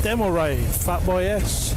Demo ride, Fatboy S.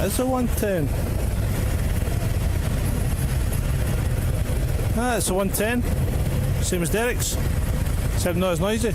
It's a 110. Ah, it's a 110. Same as Derek's. Except not as noisy.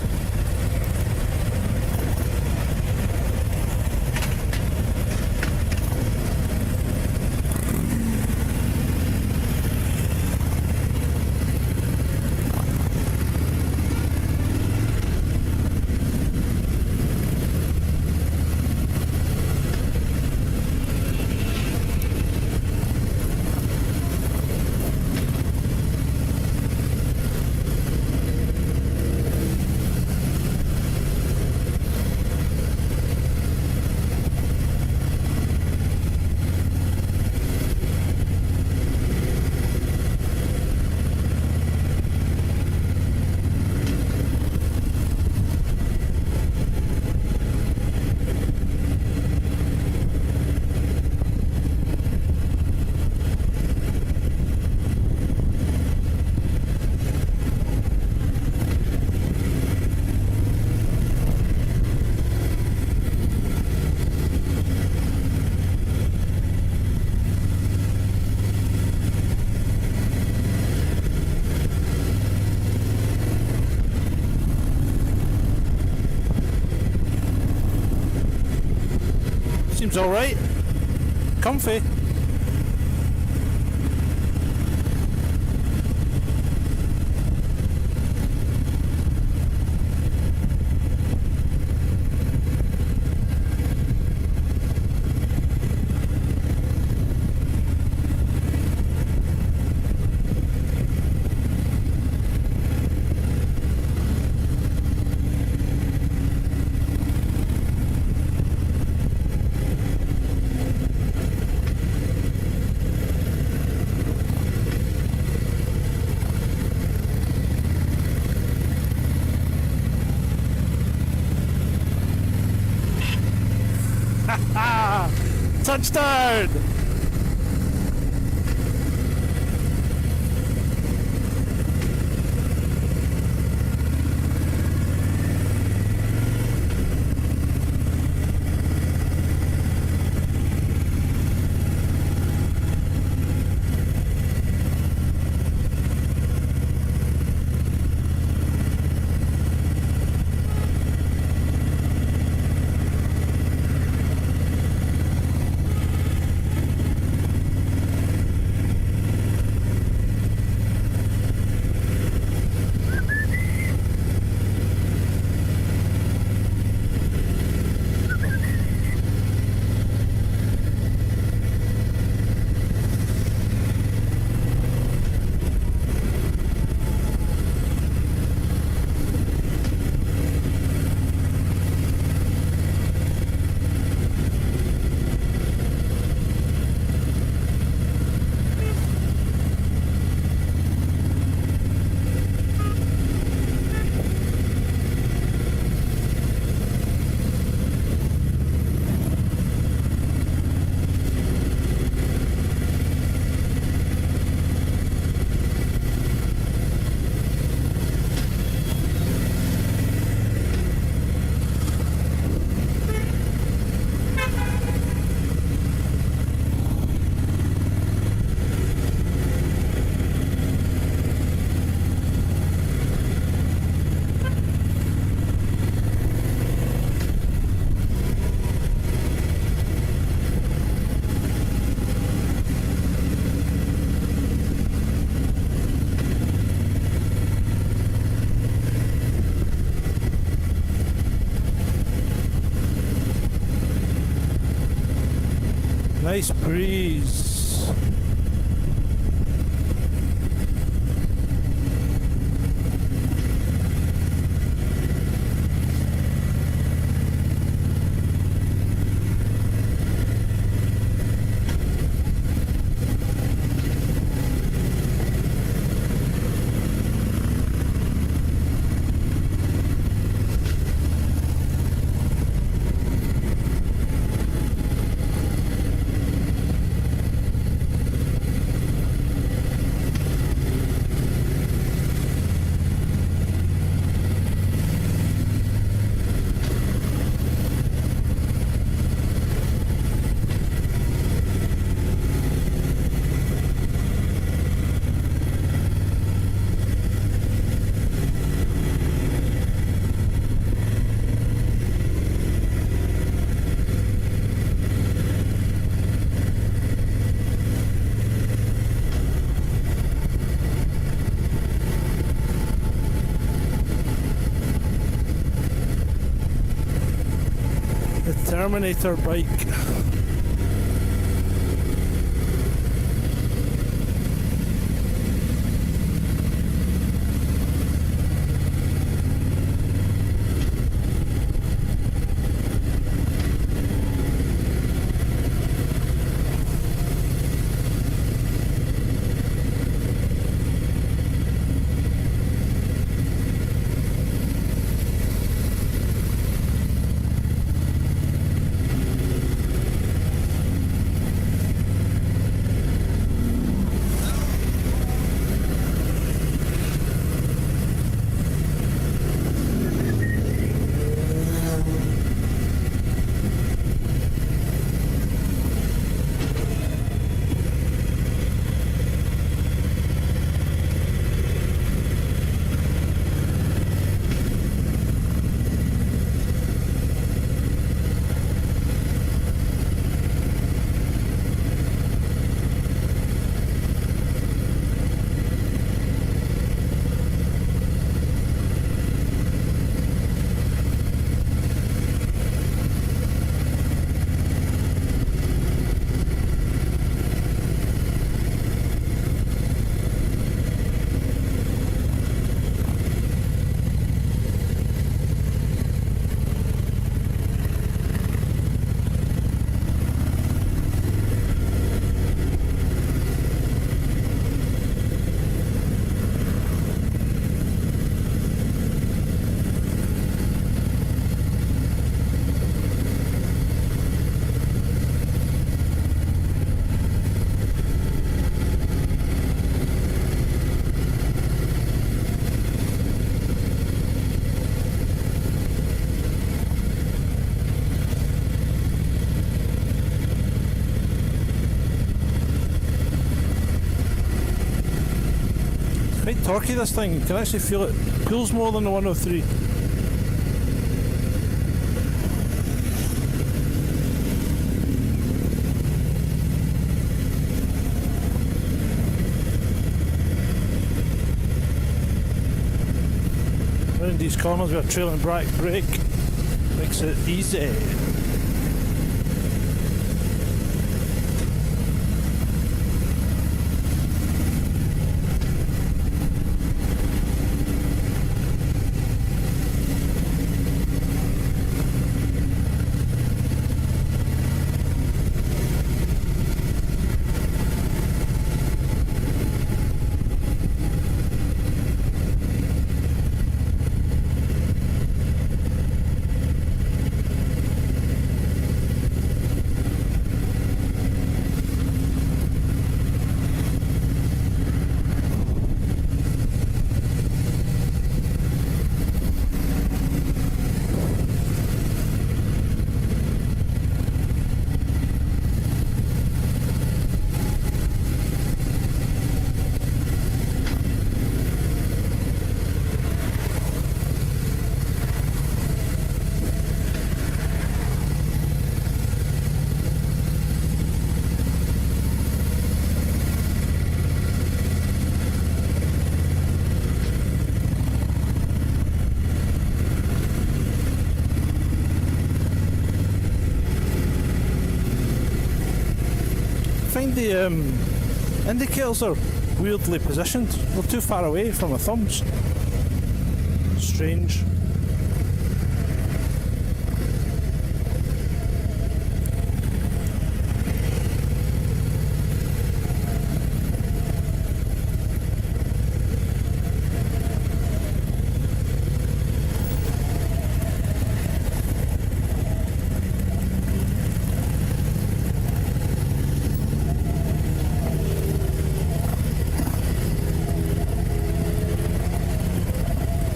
Seems alright. Comfy. Touchdown! Nice breeze. Terminator bike. Quite torquey this thing, you can actually feel it pulls more than the 103. Around these corners with a trailing brake makes it easy. find the indicators are weirdly positioned. They're too far away from my thumbs. Strange.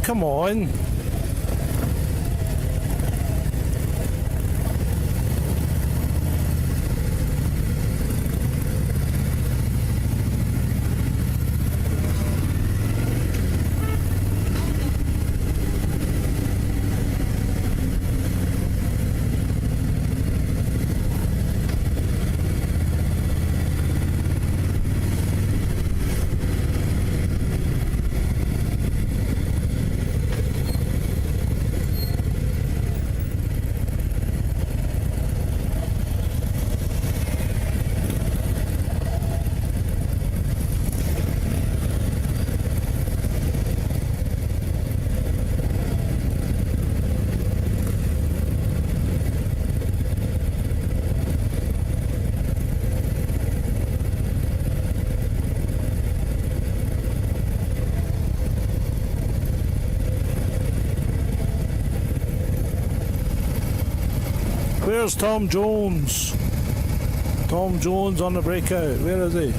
Come on. Where's Tom Jones? Tom Jones on the breakout. Where is he?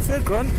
Fair grunt.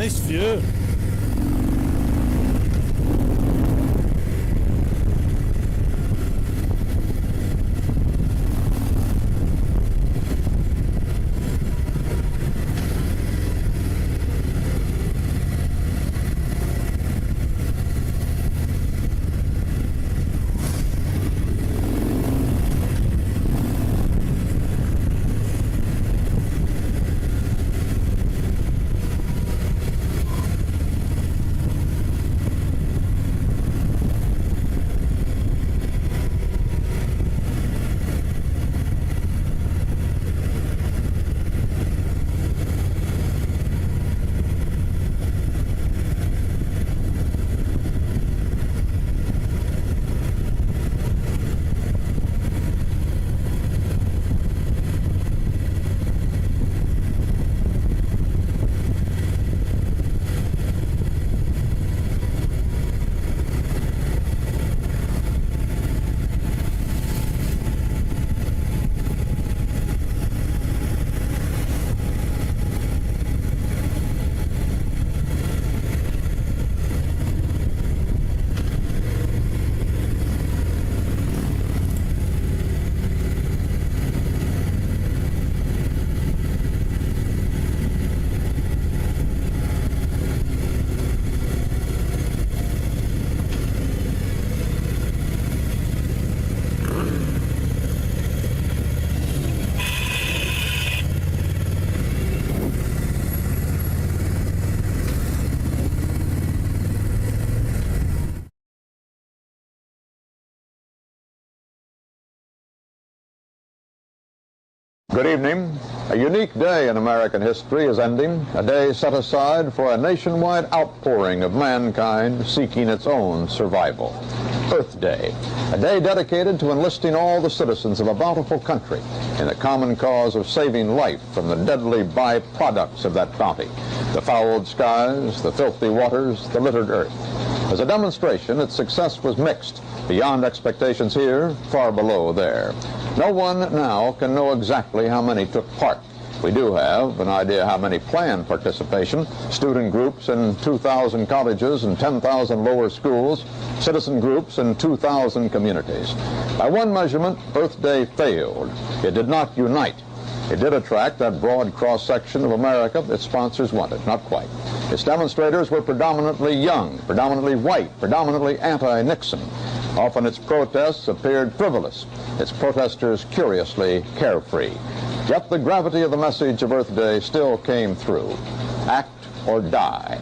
Nice view. Good evening. A unique day in American history is ending, a day set aside for a nationwide outpouring of mankind seeking its own survival. Earth Day, a day dedicated to enlisting all the citizens of a bountiful country in the common cause of saving life from the deadly byproducts of that bounty, the fouled skies, the filthy waters, the littered earth. As a demonstration, its success was mixed, beyond expectations here, far below there. No one now can know exactly how many took part. We do have an idea how many planned participation: student groups in 2,000 colleges and 10,000 lower schools, citizen groups in 2,000 communities. By one measurement, Earth Day failed. It did not unite. It did attract that broad cross-section of America its sponsors wanted, not quite. Its demonstrators were predominantly young, predominantly white, predominantly anti-Nixon. Often its protests appeared frivolous, its protesters curiously carefree. Yet the gravity of the message of Earth Day still came through. Act or die.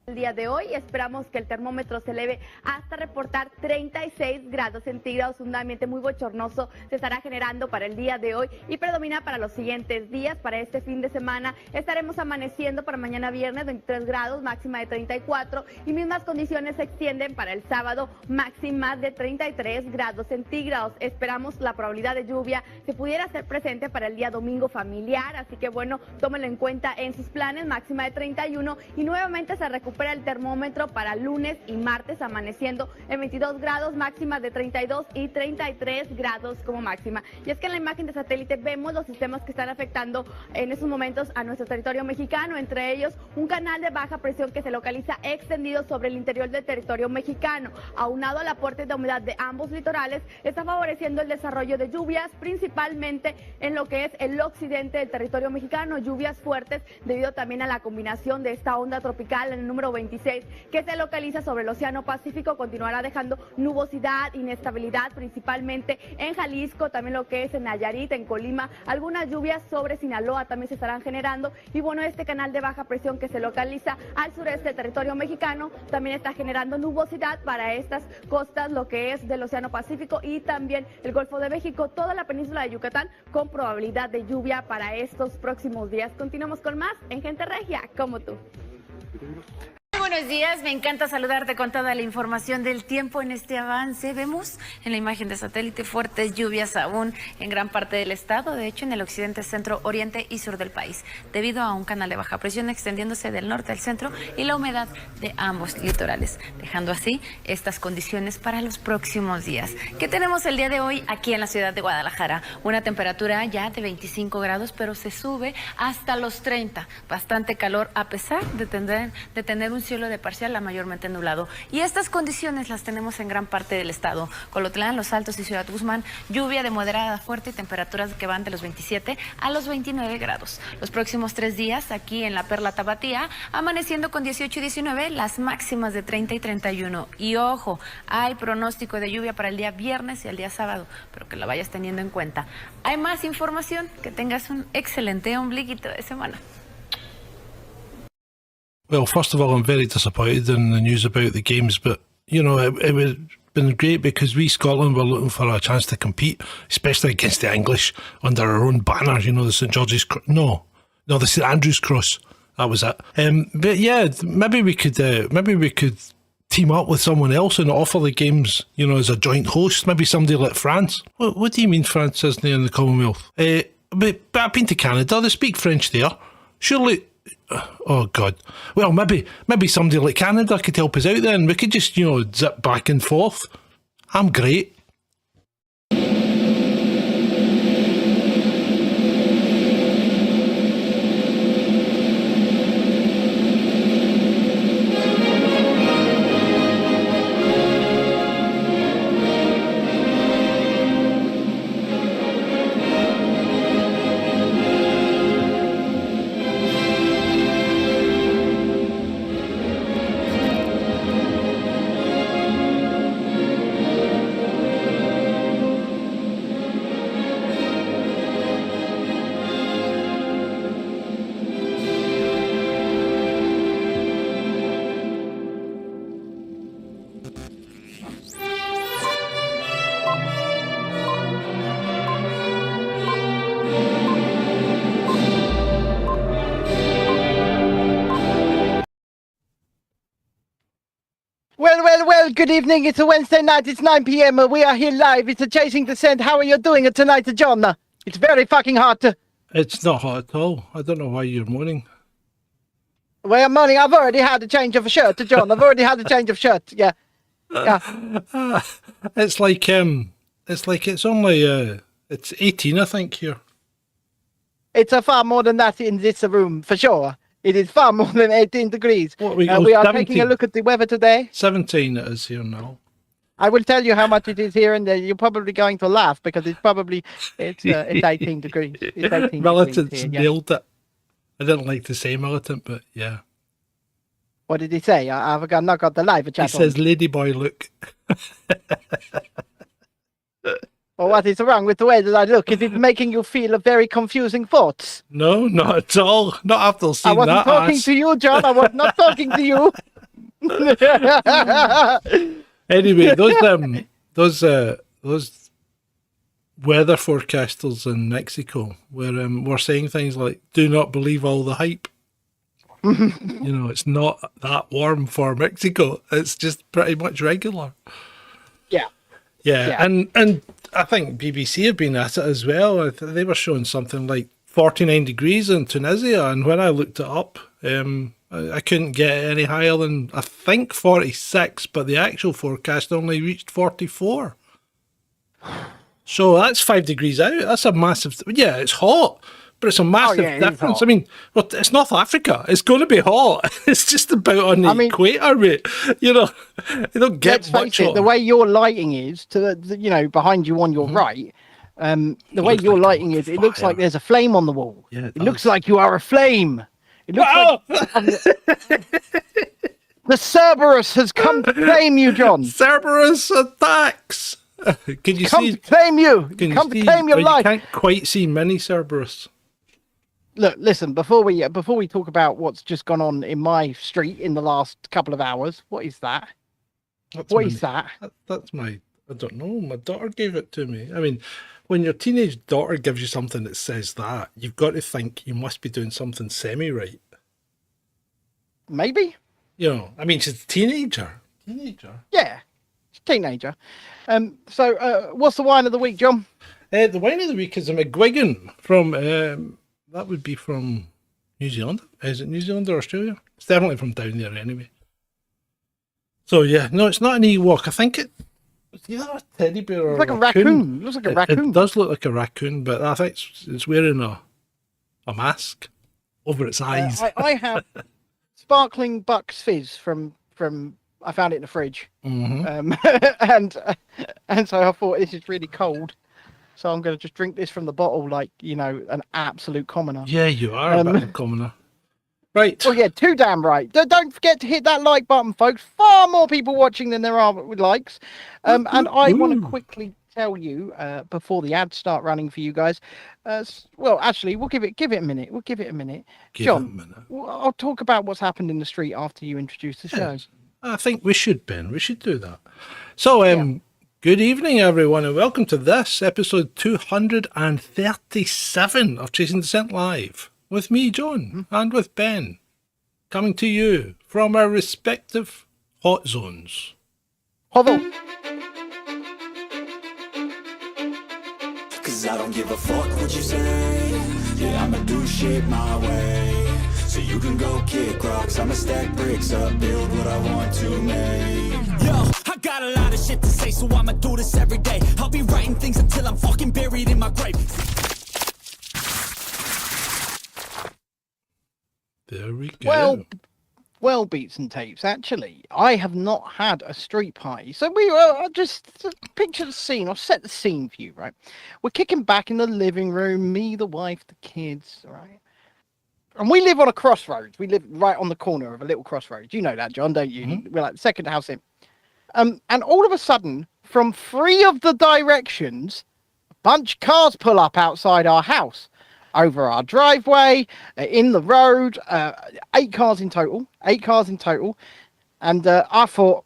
El día de hoy esperamos que el termómetro se eleve hasta reportar 36 grados centígrados. Un ambiente muy bochornoso se estará generando para el día de hoy y predomina para los siguientes días. Para este fin de semana estaremos amaneciendo para mañana viernes 23 grados, máxima de 34, y mismas condiciones se extienden para el sábado, máxima de 33 grados centígrados. Esperamos la probabilidad de lluvia se pudiera hacer presente para el día domingo familiar, así que bueno, tómenlo en cuenta en sus planes. Máxima de 31 y nuevamente se recupera el termómetro para lunes y martes, amaneciendo en 22 grados, máxima de 32 y 33 grados como máxima. Y es que en la imagen de satélite vemos los sistemas que están afectando en estos momentos a nuestro territorio mexicano, entre ellos un canal de baja presión que se localiza extendido sobre el interior del territorio mexicano. Aunado al aporte de humedad de ambos litorales, está favoreciendo el desarrollo de lluvias, principalmente en lo que es el occidente del territorio mexicano, lluvias fuertes debido también a la combinación de esta onda tropical en el número 26 que se localiza sobre el Océano Pacífico. Continuará dejando nubosidad, inestabilidad, principalmente en Jalisco, también lo que es en Nayarit, en Colima, algunas lluvias sobre Sinaloa también se estarán generando. Y bueno, este canal de baja presión que se localiza al sureste del territorio mexicano también está generando nubosidad para estas costas, lo que es del Océano Pacífico y también el Golfo de México, toda la península de Yucatán con probabilidad de lluvia para estos próximos días. Continuamos con más en Gente Regia, como tú. buenos días. Me encanta saludarte con toda la información del tiempo en este avance. Vemos en la imagen de satélite fuertes lluvias aún en gran parte del estado, de hecho en el occidente, centro, oriente y sur del país, debido a un canal de baja presión extendiéndose del norte al centro y la humedad de ambos litorales, dejando así estas condiciones para los próximos días. ¿Qué tenemos el día de hoy aquí en la ciudad de Guadalajara? Una temperatura ya de 25 grados, pero se sube hasta los 30. Bastante calor a pesar de tener un cielo de parcial a mayormente nublado. Y estas condiciones las tenemos en gran parte del estado. Colotlán, Los Altos y Ciudad Guzmán, lluvia de moderada a fuerte y temperaturas que van de los 27 a los 29 grados. Los próximos 3 días aquí en la Perla Tapatía, amaneciendo con 18 y 19, las máximas de 30 y 31. Y ojo, hay pronóstico de lluvia para el día viernes y el día sábado, pero que la vayas teniendo en cuenta. Hay más información, que tengas un excelente ombliguito de semana. Well, first of all, I'm very disappointed in the news about the games, but, you know, it would have been great because we, Scotland, were looking for a chance to compete, especially against the English, under our own banner, you know, the St George's... No, the St Andrew's Cross. That was it. But yeah, maybe we could team up with someone else and offer the games, you know, as a joint host. Maybe somebody like France. What do you mean France isn't in the Commonwealth? But I've been to Canada. They speak French there. Surely... Oh, God. Well, maybe somebody like Canada could help us out then. We could just, you know, zip back and forth. I'm great. Well, good evening. It's a Wednesday night. It's 9 p.m. We are here live. It's a Chasing Descent. How are you doing tonight, John? It's very fucking hot. It's not hot at all. I don't know why you're moaning. Well, I'm moaning. I've already had a change of shirt, John. I've already had a change of shirt. Yeah. It's like it's only it's 18, I think, here. It's far more than that in this room, for sure. It is far more than 18 degrees. What, we are 17? Taking a look at the weather today. 17 it is here now. I will tell you how much it is here, and you're probably going to laugh because it's 18 degrees. It's 18 Militants degrees here, nailed it. I didn't like to say militant, but yeah. What did he say? I've not got the live chat. He says, "Ladyboy, look." Well, what is wrong with the way that I look? Is it making you feel very confusing thoughts? No, not at all. Not after seeing that. I wasn't talking to you, John. I was not talking to you. Anyway, those weather forecasters in Mexico were saying things like, "Do not believe all the hype." You know, it's not that warm for Mexico. It's just pretty much regular. Yeah. And I think BBC have been at it as well. They were showing something like 49 degrees in Tunisia, and when I looked it up, I couldn't get any higher than, I think, 46, but the actual forecast only reached 44. So that's 5 degrees out. That's a massive... Yeah, it's hot, but it's a massive difference. I mean, well, it's North Africa. It's going to be hot. It's just about on the equator, mate. You know, you don't get much hot. The way your lighting is, behind you on your right, the way your lighting is, it looks like there's a flame on the wall. Yeah, it looks like you are a flame. It looks like... The Cerberus has come to claim you, John. Cerberus attacks. Can you come see? To claim you. Come to claim your life. You can't quite see mini Cerberus. Look, listen. Before we talk about what's just gone on in my street in the last couple of hours, what is that? What is that? That's my... I don't know. My daughter gave it to me. I mean, when your teenage daughter gives you something that says that, you've got to think you must be doing something semi-right. Maybe. You know, I mean, she's a teenager. Yeah, she's a teenager. So what's the wine of the week, John? The wine of the week is a McGuigan from, that would be from New Zealand. Is it New Zealand or Australia? It's definitely from down there anyway. So yeah, no, it's not an Ewok. I think it's either a teddy bear or It's like a raccoon. It looks like a raccoon. It does look like a raccoon, but I think it's wearing a mask over its eyes. I have sparkling Bucks Fizz from I found it in the fridge, and so I thought this is really cold, so I'm going to just drink this from the bottle like, you know, an absolute commoner. Yeah, you are a bit of a commoner. Right. Oh yeah, too damn right. Don't forget to hit that like button, folks. Far more people watching than there are with likes. And I want to quickly tell you before the ads start running for you guys. Well, actually, we'll give it a minute. John, I'll talk about what's happened in the street after you introduce the show. I think we should, Ben. We should do that. So, good evening, everyone, and welcome to this episode 237 of Chasing Descent Live. With me, John, and with Ben, coming to you from our respective hot zones. Hovel. Cause I don't give a fuck what you say. Yeah, I'ma do shit my way. So you can go kick rocks, I'ma stack bricks up, build what I want to make. Yo, I got a lot of shit to say, so I'ma do this every day. I'll be writing things until I'm fucking buried in my grave. There we go. Well, beats and tapes. Actually, I have not had a street party. So we were just picture the scene. I'll set the scene for you, right? We're kicking back in the living room, me, the wife, the kids, right? And we live on a crossroads. We live right on the corner of a little crossroads. You know that, John, don't you? Mm-hmm. We're like the second house in. And all of a sudden, from three of the directions, a bunch of cars pull up outside our house. Over our driveway, in the road, 8 cars in total. And I thought,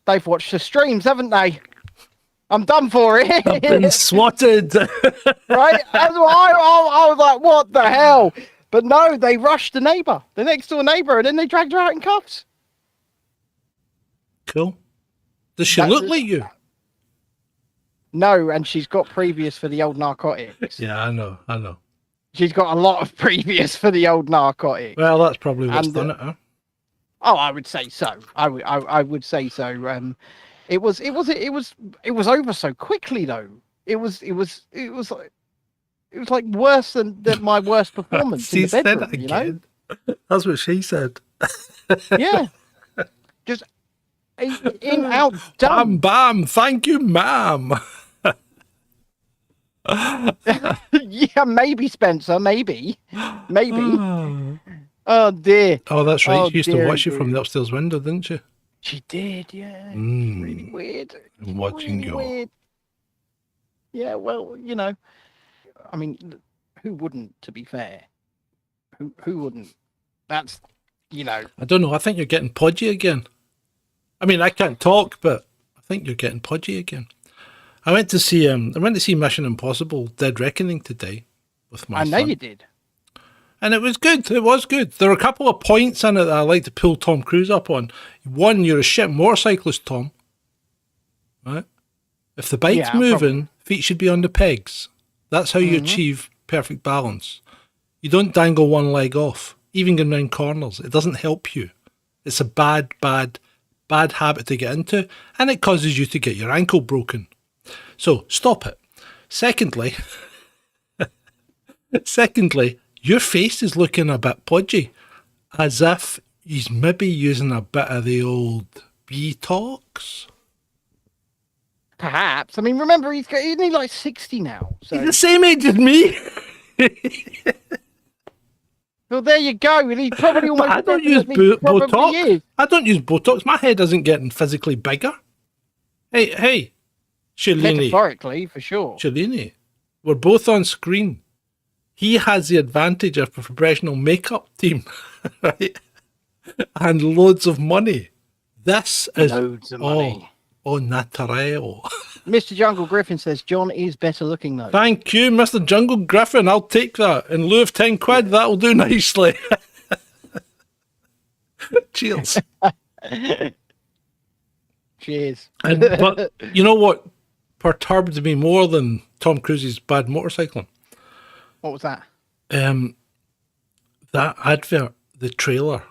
they've watched the streams, haven't they? I'm done for it. I've been swatted. Right? I was like, what the hell? But no, they rushed the next door neighbour, and then they dragged her out in cuffs. Cool. Does she look like you? No, and she's got previous for the old narcotics. Yeah, I know. She's got a lot of previous for the old narcotics. Well, that's probably what's done it, huh? Oh, I would say so. I would say so. It was over so quickly though. It was like worse than my worst performance in the bedroom. Said it again. You know? That's what she said. Yeah. Just in, out, done. Bam, bam. Thank you, ma'am. Yeah, maybe, Spencer. Maybe. Oh dear. Oh, that's right. She used to watch you from the upstairs window, didn't she? She did, yeah. Really weird. I'm watching you. Weird. Yeah, well, you know, I mean, who wouldn't? To be fair, who wouldn't? That's, you know. I don't know. I think you're getting podgy again. I mean, I can't talk, but I think you're getting podgy again. I went to see Mission Impossible: Dead Reckoning today with my son. I know you did. And it was good. It was good. There are a couple of points in it that I like to pull Tom Cruise up on. One, you're a shit motorcyclist, Tom. Right? If the bike's moving, feet should be on the pegs. That's how you achieve perfect balance. You don't dangle one leg off, even going round corners. It doesn't help you. It's a bad habit to get into, and it causes you to get your ankle broken. So stop it. Secondly, your face is looking a bit podgy, as if he's maybe using a bit of the old Botox. Perhaps. I mean, remember, isn't he like 60 now? So. He's the same age as me. Well, there you go. He probably almost. I don't use Botox. I don't use Botox. My head isn't getting physically bigger. Hey. Shalini. Metaphorically, for sure. Shalini, we're both on screen. He has the advantage of a professional makeup team, right? And loads of money. This is loads of money. Oh, naturel. Mr. Jungle Griffin says John is better looking though. Thank you, Mr. Jungle Griffin. I'll take that. In lieu of 10 quid, that'll do nicely. Cheers. Cheers. But you know what perturbed me more than Tom Cruise's bad motorcycling? What was that? That advert, the trailer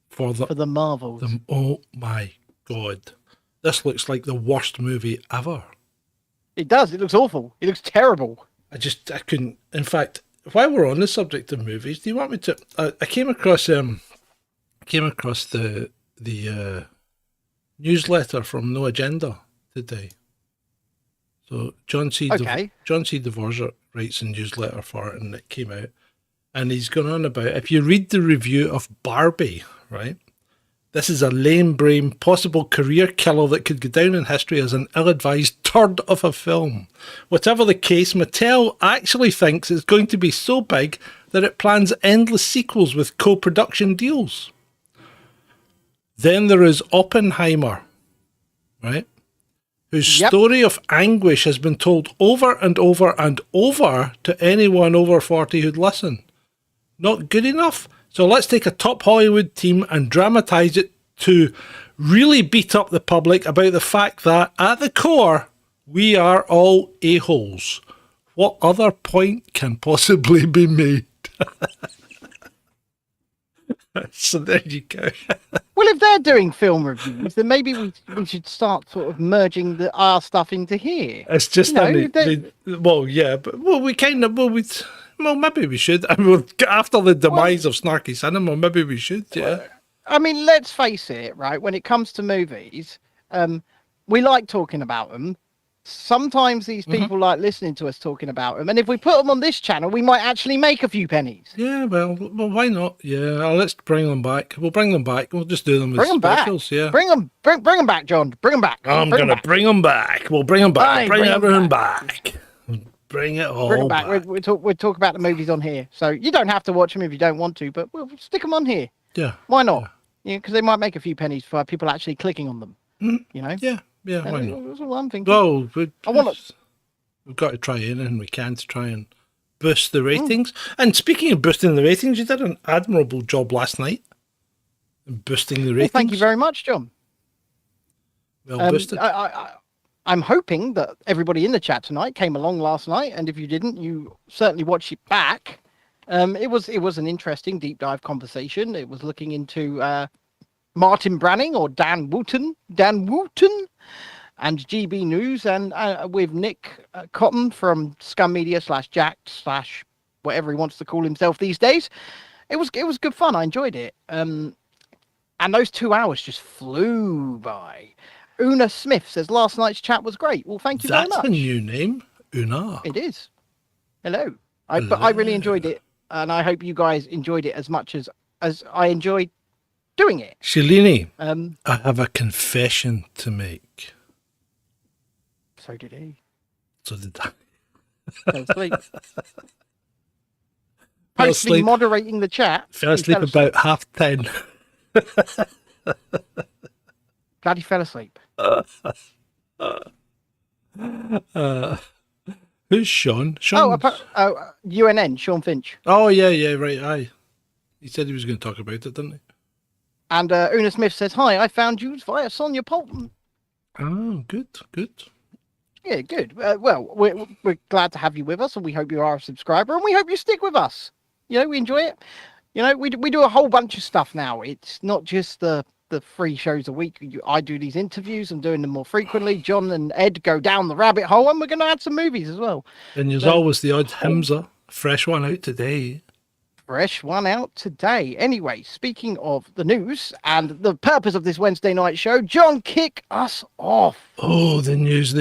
for For the Marvels. oh my God. This looks like the worst movie ever. It does. It looks awful. It looks terrible. I couldn't. In fact, while we're on the subject of movies, do you want me to? I came across the newsletter from No Agenda today. So John C. Dvorak writes a newsletter for it, and it came out, and he's gone on about, if you read the review of Barbie, right? This is a lame brain, possible career killer that could go down in history as an ill-advised turd of a film. Whatever the case, Mattel actually thinks it's going to be so big that it plans endless sequels with co-production deals. Then there is Oppenheimer, right? Whose story of anguish has been told over and over and over to anyone over 40 who'd listen. Not good enough? So let's take a top Hollywood team and dramatise it to really beat up the public about the fact that, at the core, we are all a-holes. What other point can possibly be made? So there you go. Well, if they're doing film reviews, then maybe we should start sort of merging our stuff into here. It's just maybe we should. I mean, after the demise of snarky cinema, maybe we should. Yeah. I mean, let's face it, right? When it comes to movies, we like talking about them. Sometimes these people like listening to us talking about them, and if we put them on this channel, we might actually make a few pennies. Yeah, well, why not? Yeah, let's bring them back. We'll bring them back. We'll just do them as specials. Yeah, bring them back, John. Bring them back. I'm gonna bring them back. We'll bring them back. Bring everyone back. Bring it all. Bring them back. We'll talk about the movies on here, so you don't have to watch them if you don't want to, but we'll stick them on here. Yeah. Why not? Yeah, because they might make a few pennies for people actually clicking on them. You know. Yeah. Yeah, why not? That's all I'm thinking. Well, we've got to try anything we can to try and boost the ratings. And speaking of boosting the ratings, you did an admirable job last night in boosting the ratings. Well, thank you very much, John. Well boosted. I'm hoping that everybody in the chat tonight came along last night, and if you didn't, you certainly watch it back. It was an interesting deep dive conversation. It was looking into Martin Branning or Dan Wootton, and GB News, and with Nick Cotton from Scum Media /Jack/ whatever he wants to call himself these days. It was good fun. I enjoyed it. And those 2 hours just flew by. Una Smith says last night's chat was great. Well, thank you very much. That's a new name, Una. It is. Hello. But I really enjoyed it, and I hope you guys enjoyed it as much as I enjoyed doing it. Shalini, I have a confession to make. So did he. So did I. Fell asleep. Hopefully moderating the chat. Fell asleep about 10:30. Glad he fell asleep. Who's Sean? UNN, Sean Finch. Oh, yeah, right, aye. He said he was going to talk about it, didn't he? And Una Smith says, hi, I found you via Sonia Polton. Oh, good. Yeah, good. Well, we're glad to have you with us, and we hope you are a subscriber, and we hope you stick with us. You know, we enjoy it. You know, we do a whole bunch of stuff now. It's not just the 3 shows a week. I do these interviews. I'm doing them more frequently. John and Ed go down the rabbit hole, and we're going to add some movies as well. And there's always the odd Himsa. Fresh one out today. Anyway, speaking of the news and the purpose of this Wednesday night show, John, kick us off. Oh, the news.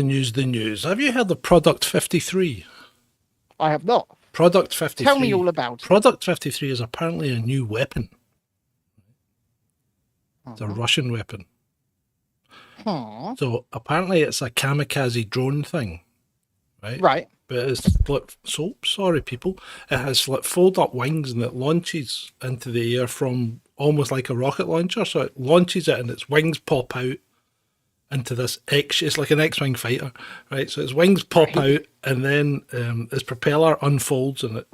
Have you heard of Product 53? I have not. Product 53. Tell me all about it. Product 53 is apparently a new weapon. It's a Russian weapon. So apparently it's a kamikaze drone thing, right? Right. But it's sorry people, it has fold up wings and it launches into the air from almost like a rocket launcher. So it launches it and its wings pop out into this it's like an X-Wing fighter, right? So its wings pop out and then its propeller unfolds and it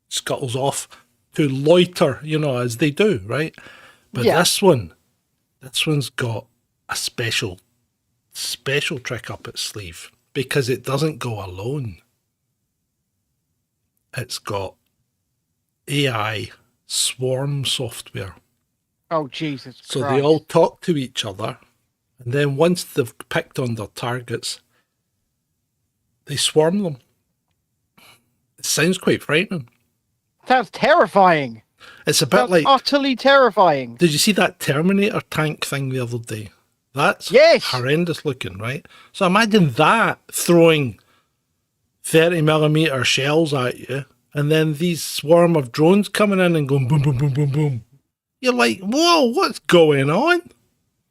scuttles off to loiter, as they do, right? But Yeah. this one's got a special trick up its sleeve because it doesn't go alone. It's got AI swarm software. Oh, Jesus So Christ. they all talk to each other, and then once they've picked on their targets, they swarm them. It sounds quite frightening. Sounds terrifying. It's a bit Sounds like, utterly terrifying. did you see that Terminator tank thing the other day? That's Yes. horrendous looking, right? So imagine that throwing 30mm shells at you, and then these swarm of drones coming in and going boom, boom, boom, boom, boom. You're like, whoa, what's going on?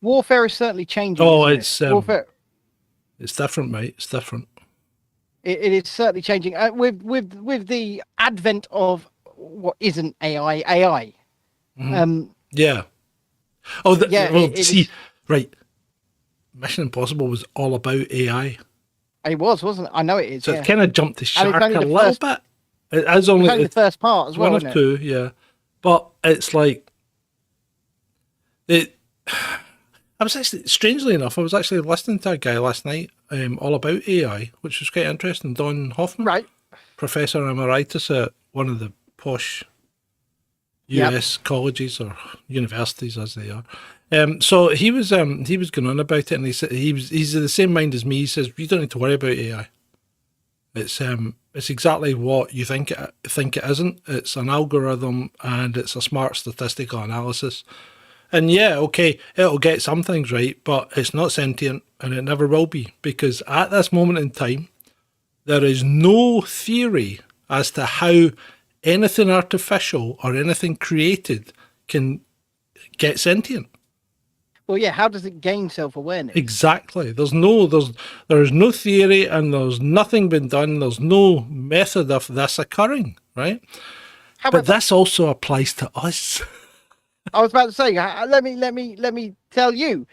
Warfare is certainly changing. Oh, isn't it's it? Warfare. It's different, mate. It's different. It is certainly changing with the advent of what isn't AI. Yeah. Oh, Yeah, well, it see, is- right. Mission Impossible was all about AI, It was, wasn't it? I know it is. so Yeah. it kind of jumped the And it's shark only a the little first- bit. It is It's only only the first part as well, one isn't of it? two, yeah. But it's like it. I was actually, strangely enough, I was actually listening to a guy last night, all about AI, which was quite interesting. Don Hoffman, Right. Professor Emeritus at one of the posh Yep. US colleges or universities as they are. So he was going on about it, and he said he's of the same mind as me. He says you don't need to worry about AI. It's exactly what you think it isn't. It's an algorithm and it's a smart statistical analysis. And yeah, okay, it'll get some things right, but it's not sentient and it never will be, because at this moment in time, there is no theory as to how anything artificial or anything created can get sentient. Well, yeah. How does it gain self-awareness? Exactly. There is no theory, and there's nothing been done. There's no method of this occurring, right? How But about this also applies to us. I was about to say, let me tell you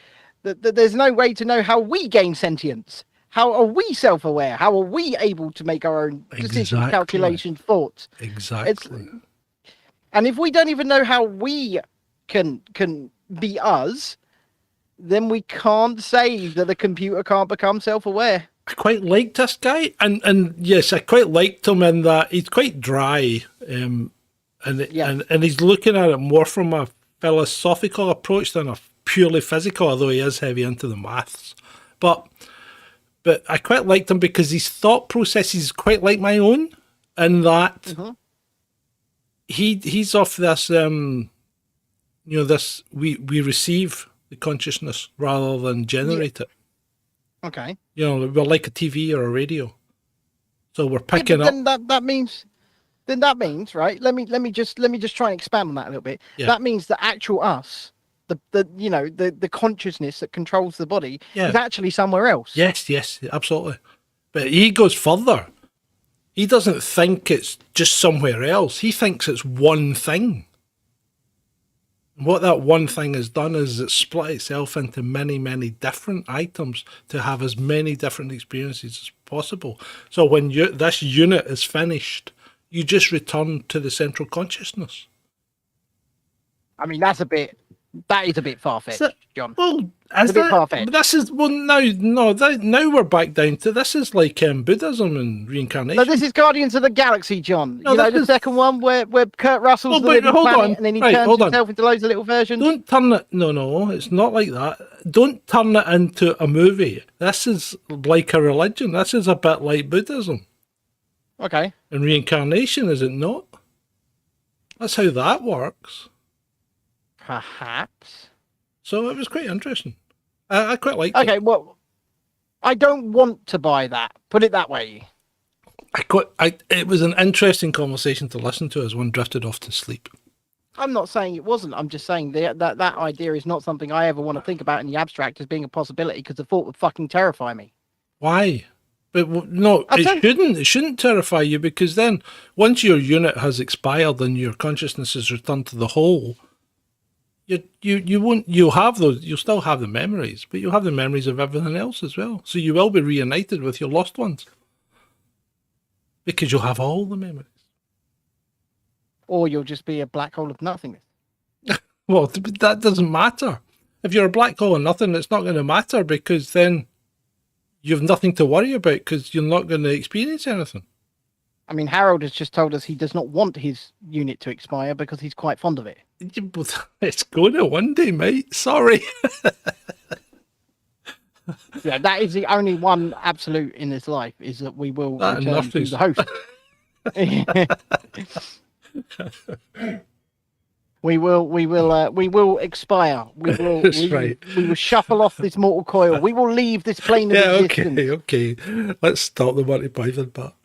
that there's no way to know how we gain sentience. How are we self-aware? How are we able to make our own decisions, Exactly. calculations, thoughts? Exactly. And if we don't even know how we can be us, then we can't say that a computer can't become self-aware. I quite liked this guy, and yes, I quite liked him in that he's quite dry, and he's looking at it more from a philosophical approach than a purely physical, although he is heavy into the maths. But I quite liked him because his thought process is quite like my own, in that he's off this this we receive the consciousness rather than generate it. Okay. We're like a TV or a radio, so we're picking but up. then that means right. Let me just try and expand on that a little bit. Yeah. That means the actual us, the consciousness that controls the body Yeah. is actually somewhere else. Yes, absolutely. But he goes further. He doesn't think it's just somewhere else. He thinks it's one thing. What that one thing has done is it split itself into many, many different items to have as many different experiences as possible. So when this unit is finished, you just return to the central consciousness. I mean, that is a bit far-fetched, John. Well, It's a bit far-fetched. now we're back down to this is like Buddhism and reincarnation. No, this is Guardians of the Galaxy, John. No, you know, this the is- second one where Kurt Russell's the but living hold planet, on. and then he Right, turns hold on. himself into loads of little versions. Don't turn it. No, it's not like that. Don't turn it into a movie. This is like a religion. This is a bit like Buddhism Okay. and reincarnation, is it not? That's how that works. Perhaps. So it was quite interesting. I quite liked it. Okay, well, I don't want to buy that. Put it that way. It was an interesting conversation to listen to as one drifted off to sleep. I'm not saying it wasn't. I'm just saying that idea is not something I ever want to think about in the abstract as being a possibility, because the thought would fucking terrify me. Why? But no, it shouldn't terrify you, because then once your unit has expired and your consciousness is returned to the whole, you'll still have the memories, but you'll have the memories of everything else as well. So you will be reunited with your lost ones, because you'll have all the memories. Or you'll just be a black hole of nothingness. Well, that doesn't matter. If you're a black hole or nothing, it's not going to matter because then you have nothing to worry about because you're not going to experience anything. I mean, Harold has just told us he does not want his unit to expire because he's quite fond of it. It's going to one day, mate. Sorry. Yeah, that is the only one absolute in this life, is that we will That and return to nothing's- the host. We will expire. That's right. We will shuffle off this mortal coil. We will leave this plane of Yeah, existence. okay. Let's stop the Monty Python part.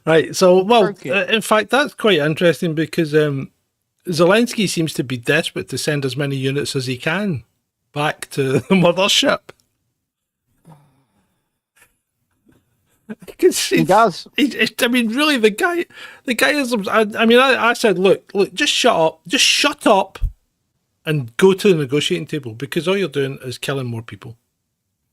Right, so, well, Okay. in fact, that's quite interesting because Zelensky seems to be desperate to send as many units as he can back to the mothership. He does. I mean, really, the guy is. I said, look, just shut up, and go to the negotiating table because all you're doing is killing more people.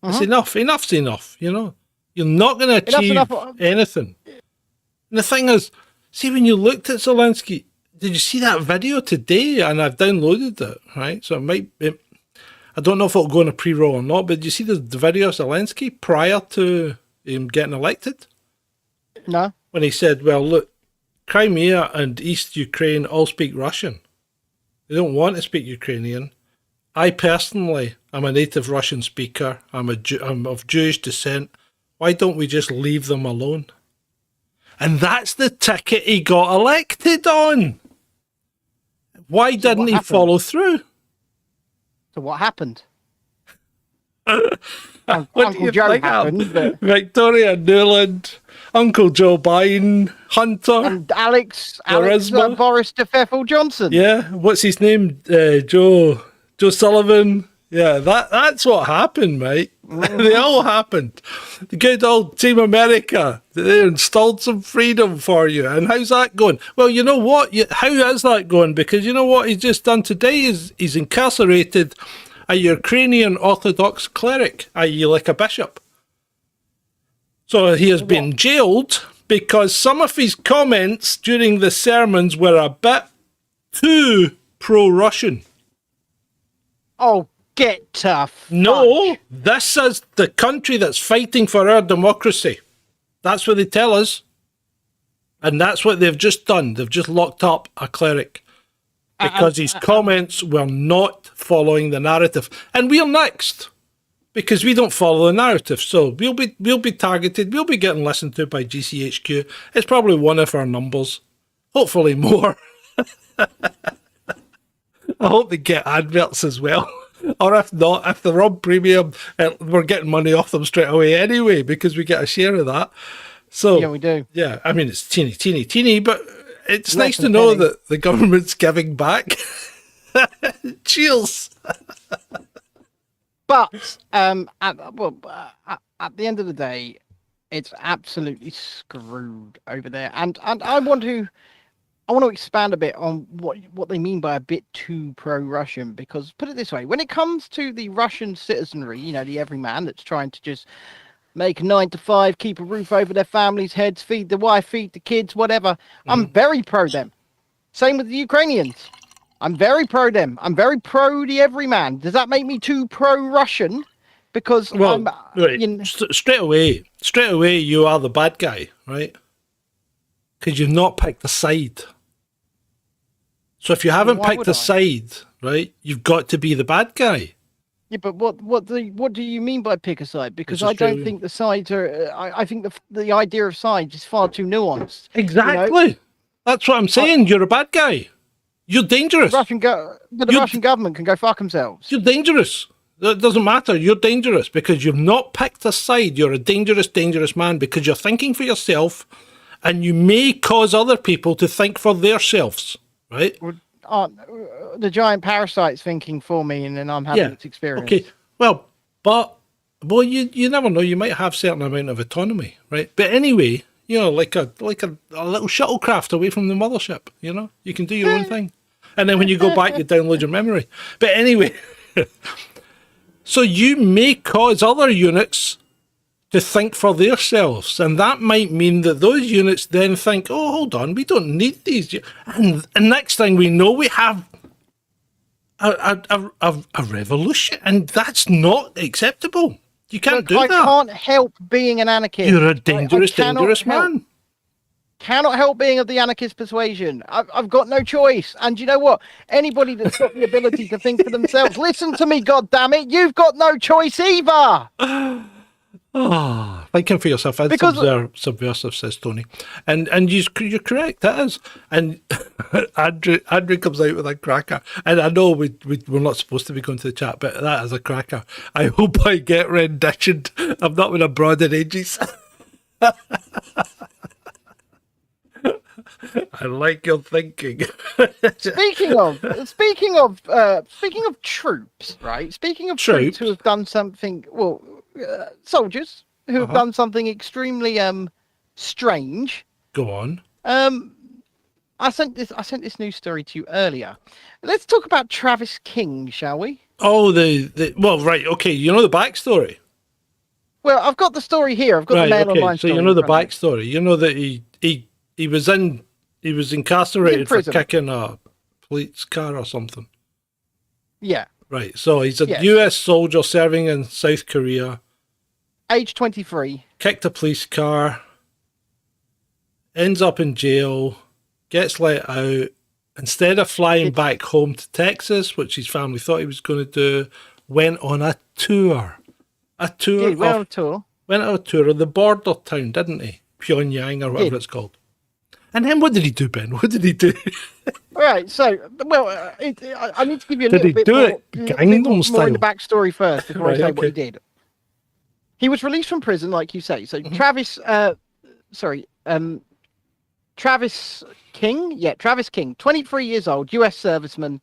It's enough. Enough's enough. You know, you're not going to achieve anything. And the thing is, see, when you looked at Zelensky, did you see that video today? And I've downloaded it, right? So I don't know if it'll go in a pre-roll or not, but did you see the video of Zelensky prior to him getting elected? No. When he said, well, look, Crimea and East Ukraine all speak Russian. They don't want to speak Ukrainian. I personally am a native Russian speaker. I'm of Jewish descent. Why don't we just leave them alone? And that's the ticket he got elected on. Why didn't he follow through? So what happened? What Uncle do you Joe think happened, but... Victoria Nuland, Uncle Joe Biden, Hunter, and Alex Charisma. Boris DeFeffel Johnson. Yeah, what's his name? Joe Sullivan. Yeah, that's what happened, mate. They all happened. The good old Team America, they installed some freedom for you. And how's that going? Well, you know what? How is that going? Because you know what he's just done today is he's incarcerated a Ukrainian Orthodox cleric, i.e. like a bishop. So he has been jailed because some of his comments during the sermons were a bit too pro-Russian. Oh, get tough. No, this is the country that's fighting for our democracy. That's what they tell us. And that's what they've just done. They've just locked up a cleric because his comments were not following the narrative. And we're next because we don't follow the narrative. So we'll be targeted. We'll be getting listened to by GCHQ. It's probably one of our numbers. Hopefully more. I hope they get adverts as well. Or if not, if they're on premium, we're getting money off them straight away anyway because we get a share of that. So Yeah, we do. Yeah, I mean, it's teeny, but it's Less nice to than know penny. that the government's giving back. Cheers. But at the end of the day, it's absolutely screwed over there. And I want to expand a bit on what they mean by a bit too pro-Russian, because put it this way, when it comes to the Russian citizenry, you know, the everyman that's trying to just make a 9 to 5, keep a roof over their families' heads, feed the wife, feed the kids, whatever. I'm very pro them. Same with the Ukrainians. I'm very pro them. I'm very pro the everyman. Does that make me too pro-Russian? Because Well, right, you know, straight away, you are the bad guy, right? Because you've not picked a side. So if you haven't why picked would a I? side, right, you've got to be the bad guy. yeah, but what do you mean by pick a side? Because This is I don't true. think the sides are. I think the idea of sides is far too nuanced. Exactly. That's what I'm saying. You're a bad guy. You're dangerous. The Russian government can go fuck themselves. You're dangerous. It doesn't matter. You're dangerous because you've not picked a side. You're a dangerous man because you're thinking for yourself and you may cause other people to think for themselves, right? The giant parasite's thinking for me, and then I'm having its experience. Okay. Well, you never know. You might have certain amount of autonomy, right? But anyway, you know, like a little shuttlecraft away from the mothership. You know, you can do your own thing, and then when you go back, you download your memory. But anyway, so you may cause other units to think for themselves, and that might mean that those units then think, "Oh, hold on, we don't need these." And next thing we know, we have a revolution, and that's not acceptable. You can't Look, do I that. can't help being an anarchist. You're a I dangerous, cannot dangerous help- man. Cannot help being of the anarchist persuasion. I've got no choice. And you know what? Anybody that's got the ability to think for themselves, listen to me, God damn it! You've got no choice either. Thinking for yourself, that's Because- subversive, says Tony, and you're correct. That is, and Andrew comes out with a cracker, and I know we're not supposed to be going to the chat, but that is a cracker. I hope I get renditioned. I'm not with a broaden ages. I like your thinking. Speaking of troops, right? Speaking of troops who have done something, well, soldiers who have done something extremely strange. Go on. I sent this news story to you earlier. Let's talk about Travis King, shall we? Oh, well, right, okay. You know the backstory. Well, I've got the story here. I've got the Right, Mail okay. Online So story. you know the in front of me. backstory. You know that he was incarcerated for prison. kicking a police car or something. Yeah, Right. So he's a Yes. US soldier serving in South Korea, age 23. kicked a police car, ends up in jail, gets let out. Instead of flying back home to Texas, which his family thought he was going to do, went on a tour. He went on a tour. Went on a tour of the border town, didn't he? Pyongyang or whatever Did. it's called. And then what did he do, Ben? What did he do? Right, so, well, I need to give you a Did little he bit do more, it little Gangnam bit more style? in the backstory first before Right, I say what he okay. did. He was released from prison, like you say. So Travis King? Yeah, Travis King, 23 years old, US serviceman.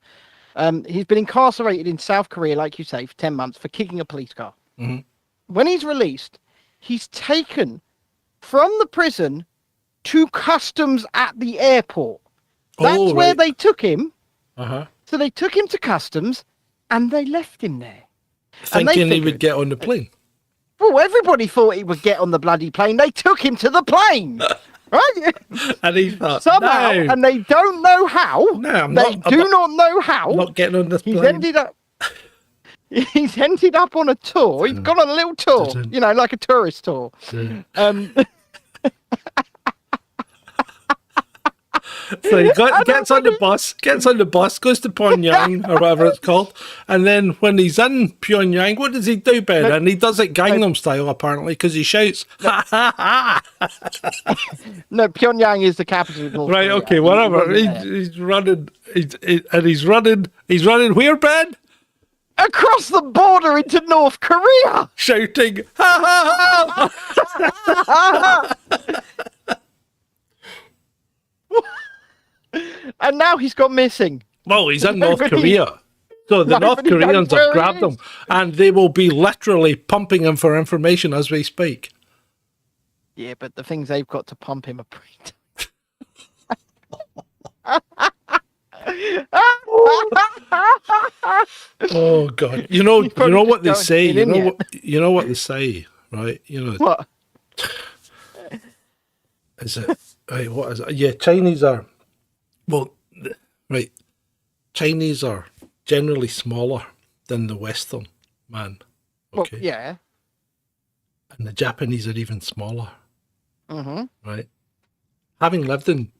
He's been incarcerated in South Korea, like you say, for 10 months for kicking a police car. Mhm. When he's released, he's taken from the prison to customs at the airport. That's Oh, where right. they took him. Uh-huh. So they took him to customs and they left him there. And they Thinking he figured- would get on the plane. Well, everybody thought he would get on the bloody plane. They took him to the plane. Right? And he thought, Somehow, no, and they don't know how. No, I'm they not- I'm do not- not know how. I'm not getting on this He's plane. ended up. He's ended up on a tour. He's gone on a little tour, you know, like a tourist tour. So he gets on the bus, goes to Pyongyang or whatever it's called, and then when he's in Pyongyang, what does he do, Ben? And he does it Gangnam style apparently because he shouts, "Ha ha ha!" No, Pyongyang is the capital of North Right? Korea. Okay, He whatever. wasn't there. He's running, he's running. He's running where, Ben? Across the border into North Korea. Shouting, "Ha ha ha!" And now he's gone missing. Well, he's in North Nobody- Korea. So the North nobody knows Koreans where have he grabbed is. him and they will be literally pumping him for information as we speak. Yeah, but the things they've got to pump him are pretty. Oh God! You know probably what they just say. don't get in yet. You know what they say, right? You know, What? is it right? What is it? Yeah, Chinese are right. Chinese are generally smaller than the Western man. Well, Okay, yeah. and the Japanese are even smaller. Mm-hmm. Right. Having lived in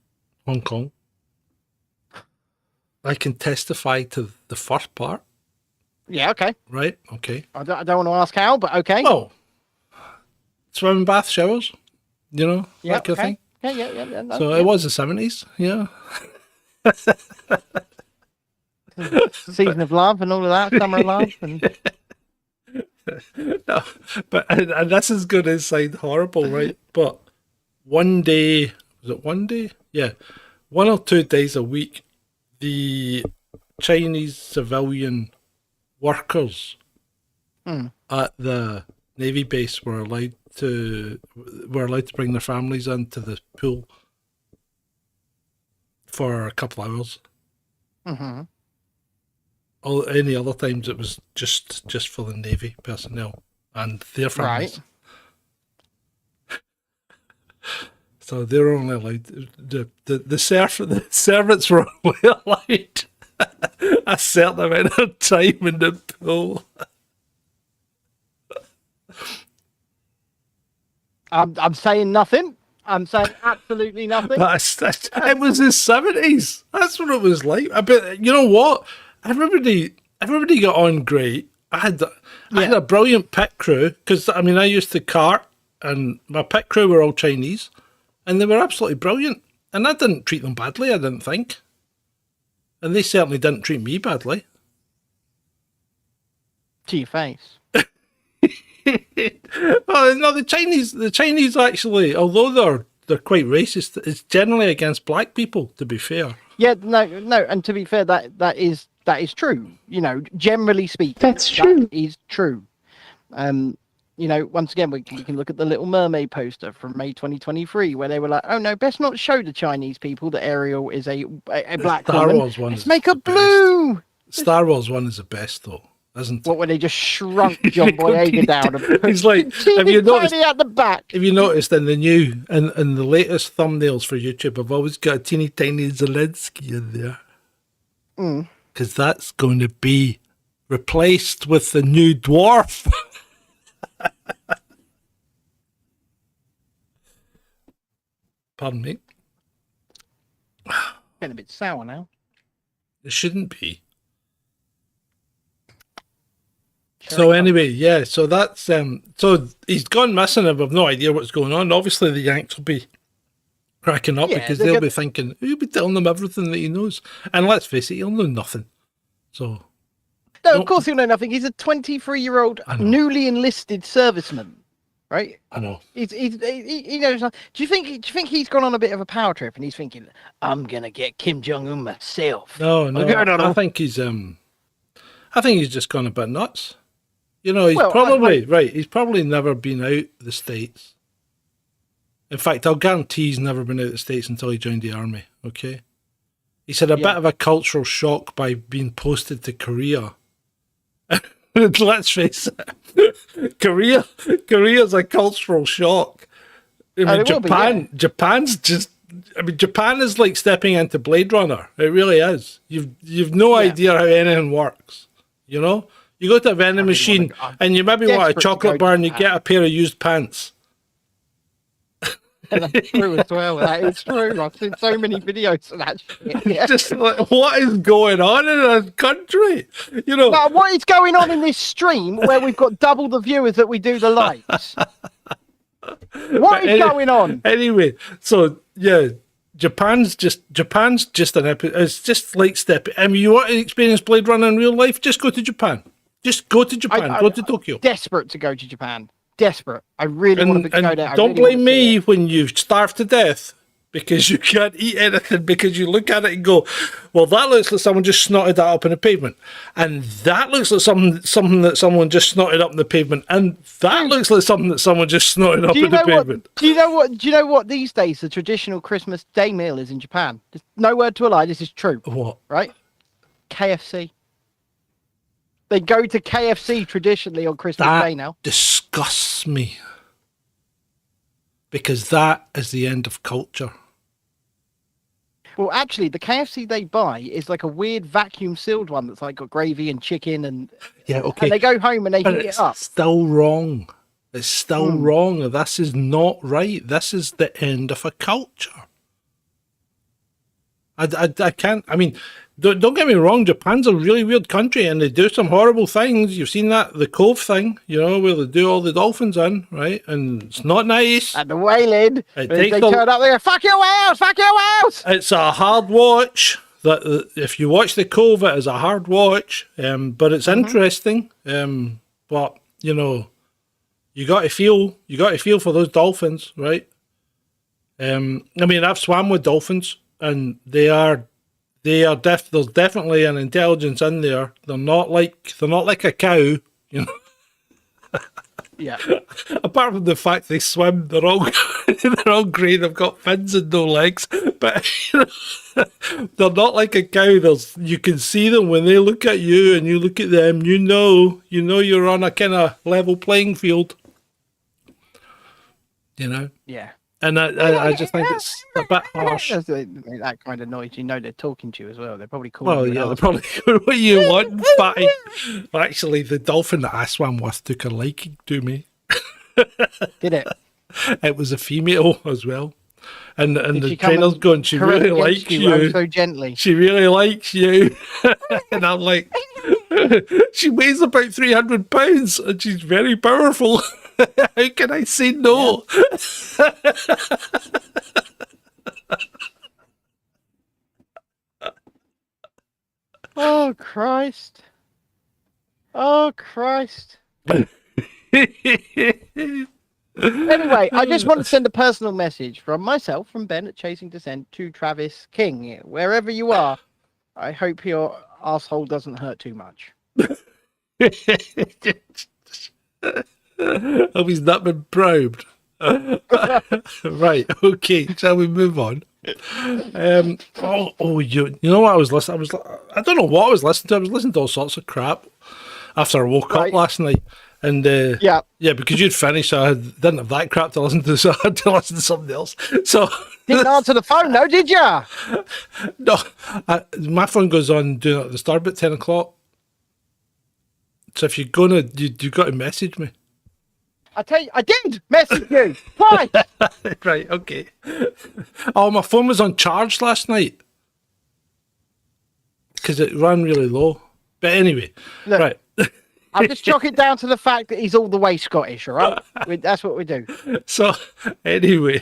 Hong Kong, I can testify to the first part. Yeah, okay. Right. Okay. I don't want to ask how, but okay. Oh, swimming bath showers. You know, yeah, that kind of thing. okay. Yeah. No, So yeah. it was the 70s, yeah. Season of love and all of that, summer of love, and No, but and this is going to sound horrible, right? But one day, was it one day? Yeah, 1 or 2 days a week, the Chinese civilian workers at the Navy base were allowed to bring their families into the pool for a couple of hours. mm-hmm. Any other times it was just for the Navy personnel and their families. Right. So they're only allowed the servants were only allowed a certain amount of time in the pool. I'm saying nothing. I'm saying absolutely nothing. It was the 70s. That's what it was like. But you know what? Everybody got on great. I had a brilliant pit crew because I used to kart, and my pit crew were all Chinese, and they were absolutely brilliant. And I didn't treat them badly, I didn't think. And they certainly didn't treat me badly. To your face. Well, no, the Chinese actually, although they're quite racist, it's generally against black people, to be fair. Yeah, no, and to be fair, that is true. Generally speaking, That's true. That is true. Once again, we can look at the Little Mermaid poster from May 2023, where they were like, "Oh no, best not show the Chinese people that Ariel is a black Star woman. Wars one Let's is make her the blue." Star Wars one is the best, though, isn't it? What, when they just shrunk John Boyega down and put He's like, have you noticed? tiny at the back? Have you noticed in the new and the latest thumbnails for YouTube, I've always got a teeny tiny Zelensky in there, because that's going to be replaced with the new dwarf. Pardon me. Getting a bit sour now. It shouldn't be. So anyway, yeah, so that's so he's gone missing and we've no idea what's going on. Obviously the Yanks will be cracking up because they'll be thinking, he'll be telling them everything that he knows. And let's face it, he'll know nothing. So no, of course he'll know nothing. He's a 23-year-old newly enlisted serviceman, right? I know. He knows. Do you think he's gone on a bit of a power trip and he's thinking, I'm gonna get Kim Jong-un myself? No. I think he's just gone a bit nuts. He's He's probably never been out the States. In fact, I'll guarantee he's never been out the States until he joined the army. Okay. He's had a bit of a cultural shock by being posted to Korea. Let's face it, Korea's a cultural shock. Japan is like stepping into Blade Runner. It really is. You've no idea how anything works. You go to a vending machine and you maybe want a chocolate bar and you get a pair of used pants. And that's true as well. That is true. I've seen so many videos of that shit. Yeah. Just like, what is going on in a country? But what is going on in this stream where we've got double the viewers that we do the likes? What is going on? Anyway, so yeah, Japan's just an epic. It's just like stepping. You want to experience Blade Runner in real life? Just go to Japan. Just go to Japan. Go to Tokyo. Desperate to go to Japan. Desperate. I really want to go there. Don't blame me when you starve to death because you can't eat anything because you look at it and go, well, that looks like someone just snotted that up in the pavement. And that looks like something that someone just snotted up in the pavement. And that looks like something that someone just snotted up in the pavement. Do you know what these days the traditional Christmas Day meal is in Japan? There's no word to a lie. This is true. What? Right? KFC. They go to KFC traditionally on Christmas Day now. Disgusts me. Because that is the end of culture. Well, actually, the KFC they buy is like a weird vacuum sealed one that's like got gravy and chicken and okay. And they go home and they heat it up. It's still wrong. It's still wrong. This is not right. This is the end of a culture. I can't. I mean, don't get me wrong. Japan's a really weird country, and they do some horrible things. You've seen that the Cove thing, where they do all the dolphins in, right? And it's not nice. At the whaling, they turn up there. Fuck your whales! Fuck your whales! It's a hard watch. That if you watch the Cove, it is a hard watch. But it's interesting. But you got to feel for those dolphins, right? I've swam with dolphins. And there's definitely an intelligence in there. They're not like a cow, Yeah. Apart from the fact they swim, they're all great. They've got fins and no legs, but they're not like a cow. You can see them when they look at you, and you look at them. You're on a kind of level playing field. Yeah. And I just think it's a bit harsh. That kind of noise, you know, they're talking to you as well. They're probably calling Well, you. yeah, they're probably what you want, fatty. Actually, the dolphin that I swam with took a liking to me. Did it? It was a female as well. And Did the she come trainer's and going, she correct really against likes you, you. so gently. She really likes you. And I'm like, she weighs about 300 pounds and she's very powerful. How can I say no? Oh, Christ. Oh, Christ. Anyway, I just want to send a personal message from myself, from Ben at Chasing Descent, to Travis King. Wherever you are, I hope your asshole doesn't hurt too much. Hope he's not been probed. Right, okay, shall we move on? You know what I was listening? I don't know what I was listening to. I was listening to all sorts of crap after I woke up last night. And yeah, because you'd finished, so I didn't have that crap to listen to, so I had to listen to something else. So didn't answer the phone, though, did ya? No, my phone goes on do not disturb at 10 o'clock. So if you're gonna, you got to message me. I tell you, I did message you twice. Right, okay. Oh, my phone was on charge last night because it ran really low. But anyway, Look, right. I'll just chalk it down to the fact that he's all the way Scottish, all right? That's what we do. So anyway,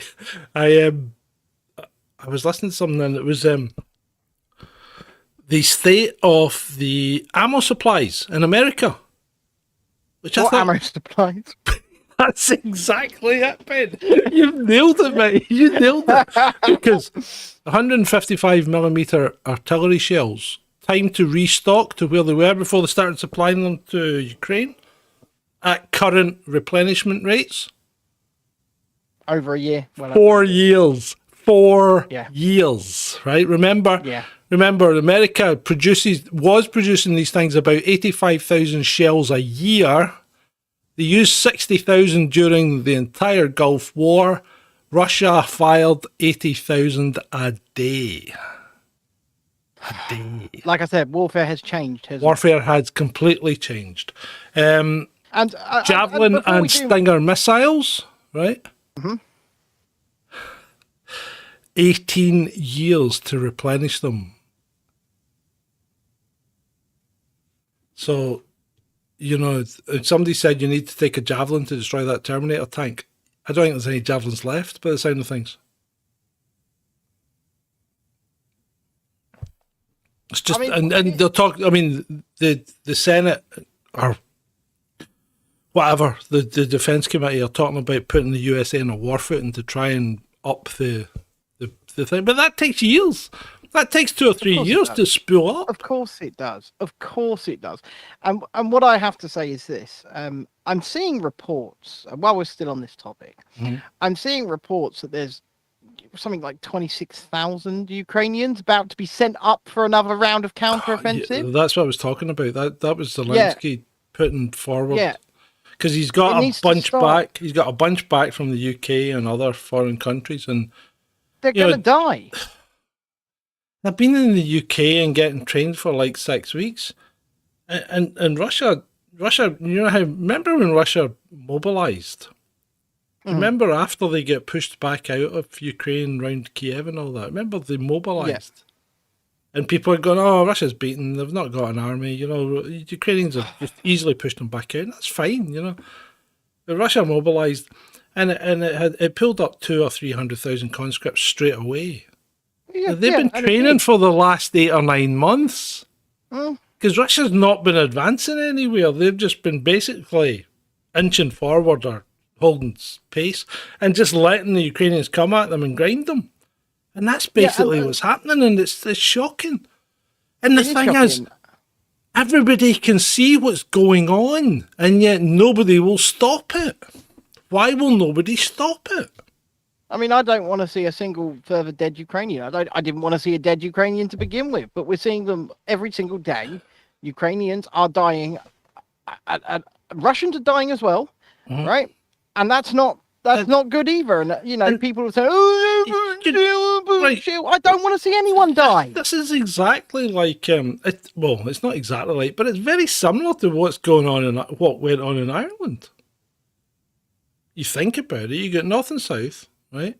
I was listening to something and it was the state of the ammo supplies in America. Which What I thought, ammo supplies? That's exactly it, Ben. You've nailed it, mate. You nailed it. Because 155mm artillery shells, time to restock to where they were before they started supplying them to Ukraine at current replenishment rates. Over a year. Well, 4 years. 4 Yeah. years, right? Remember, Yeah. America was producing these things about 85,000 shells a year. They used 60,000 during the entire Gulf War. Russia fired 80,000 a day. A day. Like I said, warfare has changed. Hasn't Warfare has completely changed. it? Javelin before we and do- Stinger missiles, right? Mm-hmm. 18 years to replenish them. So, you know, if somebody said you need to take a javelin to destroy that Terminator tank, I don't think there's any javelins left by the sound of things. It's just, I mean, and they'll talk, I mean, the Senate or whatever, the Defense Committee are talking about putting the USA in a war footing to try and up the thing. But that takes years. That takes 2 or 3 years to spool up. Of course it does. Of course it does. And what I have to say is this. I'm seeing reports, while we're still on this topic, I'm seeing reports that there's something like 26,000 Ukrainians about to be sent up for another round of counteroffensive. Yeah, that's what I was talking about. That was Zelensky putting forward. Yeah. Because he's got It a needs to bunch stop. back. He's got a bunch back from the UK and other foreign countries, and They're you know, going to die. they've been in the UK and getting trained for like 6 weeks, and Russia. You know how? Remember when Russia mobilized? Remember after they get pushed back out of Ukraine round Kiev and all that? Remember they mobilized? And people are going, oh, Russia's beaten. They've not got an army. You know, Ukrainians have just easily pushed them back out. And that's fine, you know. But Russia mobilised, and it pulled up 200,000 or 300,000 conscripts straight away. Yeah, They've been and it training did. for the last 8 or 9 months. Mm. Because Russia's not been advancing anywhere. They've just been basically inching forward or holding pace and just letting the Ukrainians come at them and grind them. And that's basically what's happening, and it's shocking. And the It is thing is, shocking. everybody can see what's going on, and yet nobody will stop it. Why will nobody stop it? I mean, I don't want to see a single further dead Ukrainian. I didn't want to see a dead Ukrainian to begin with, but we're seeing them every single day. Ukrainians are dying. Russians are dying as well, right? And that's not That's not good either. And people will say, "Oh, I don't want to see anyone die." This is exactly like it's not exactly like, but it's very similar to what's going on in what went on in Ireland. You think about it, you got North and South, right?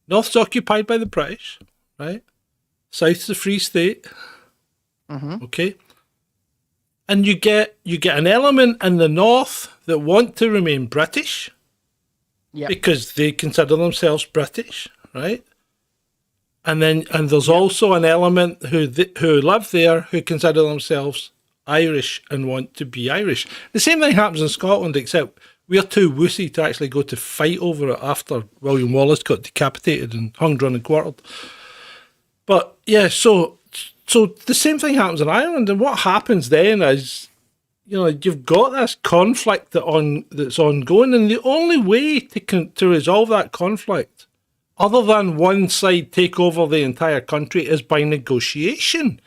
North's occupied by the British, right? South's a free state. Okay. And you get an element in the North that want to remain British. Because they consider themselves British, right? And there's also an element who live there who consider themselves Irish and want to be Irish. The same thing happens in Scotland, except we're too wussy to actually go to fight over it after William Wallace got decapitated and hung, drawn and quartered. But yeah, so the same thing happens in Ireland, and what happens then is, you've got this conflict that's ongoing, and the only way to resolve that conflict, other than one side take over the entire country, is by negotiation.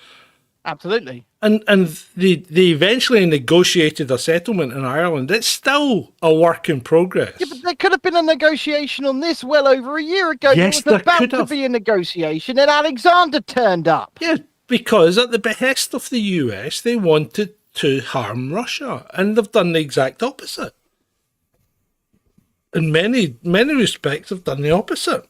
Absolutely. And they eventually negotiated a settlement in Ireland. It's still a work in progress. Yeah, but there could have been a negotiation on this well over a year ago. Yes, there was there about could to have. be a negotiation, and Alexander turned up. Yeah, because at the behest of the US, they wanted to harm Russia, and they've done the exact opposite. In many respects, they've done the opposite.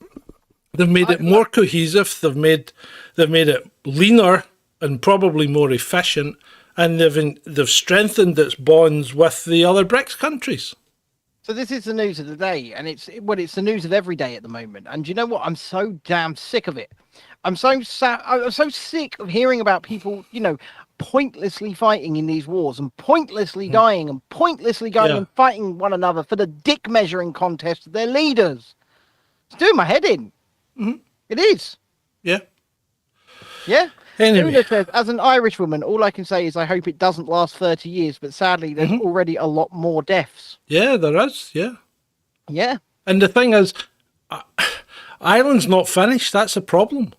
They've made it more cohesive. They've made it leaner and probably more efficient, and they've strengthened its bonds with the other BRICS countries. So this is the news of the day, and it's the news of every day at the moment. And you know what? I'm so damn sick of it. I'm so sick of hearing about people, pointlessly fighting in these wars and pointlessly dying and pointlessly going and fighting one another for the dick measuring contest of their leaders. It's doing my head in. It is. Yeah. Yeah. Anyway. Una says, as an Irish woman, all I can say is I hope it doesn't last 30 years, but sadly there's already a lot more deaths. Yeah, there is. Yeah. Yeah. And the thing is, Ireland's not finished. That's a problem.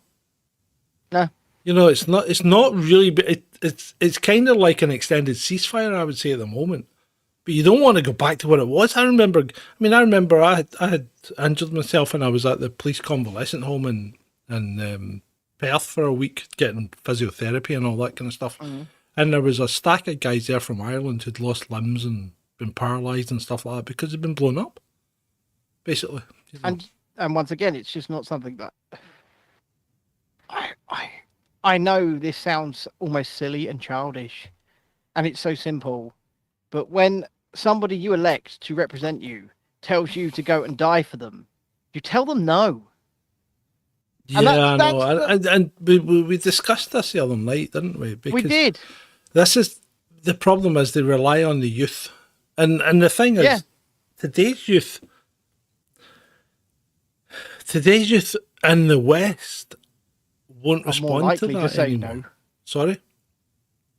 No. It's not really. It's kind of like an extended ceasefire, I would say, at the moment. But you don't want to go back to what it was. I remember I had injured myself and I was at the police convalescent home in Perth for a week, getting physiotherapy and all that kind of stuff. And there was a stack of guys there from Ireland who'd lost limbs and been paralysed and stuff like that because they'd been blown up, basically. And once again, it's just not something that I know this sounds almost silly and childish, and it's so simple, but when somebody you elect to represent you tells you to go and die for them, you tell them no. Yeah, I know. And we discussed this the other night, didn't we? Because we did. This is the problem: is they rely on the youth, and the thing is, today's youth in the West won't respond to that anymore. No. Sorry?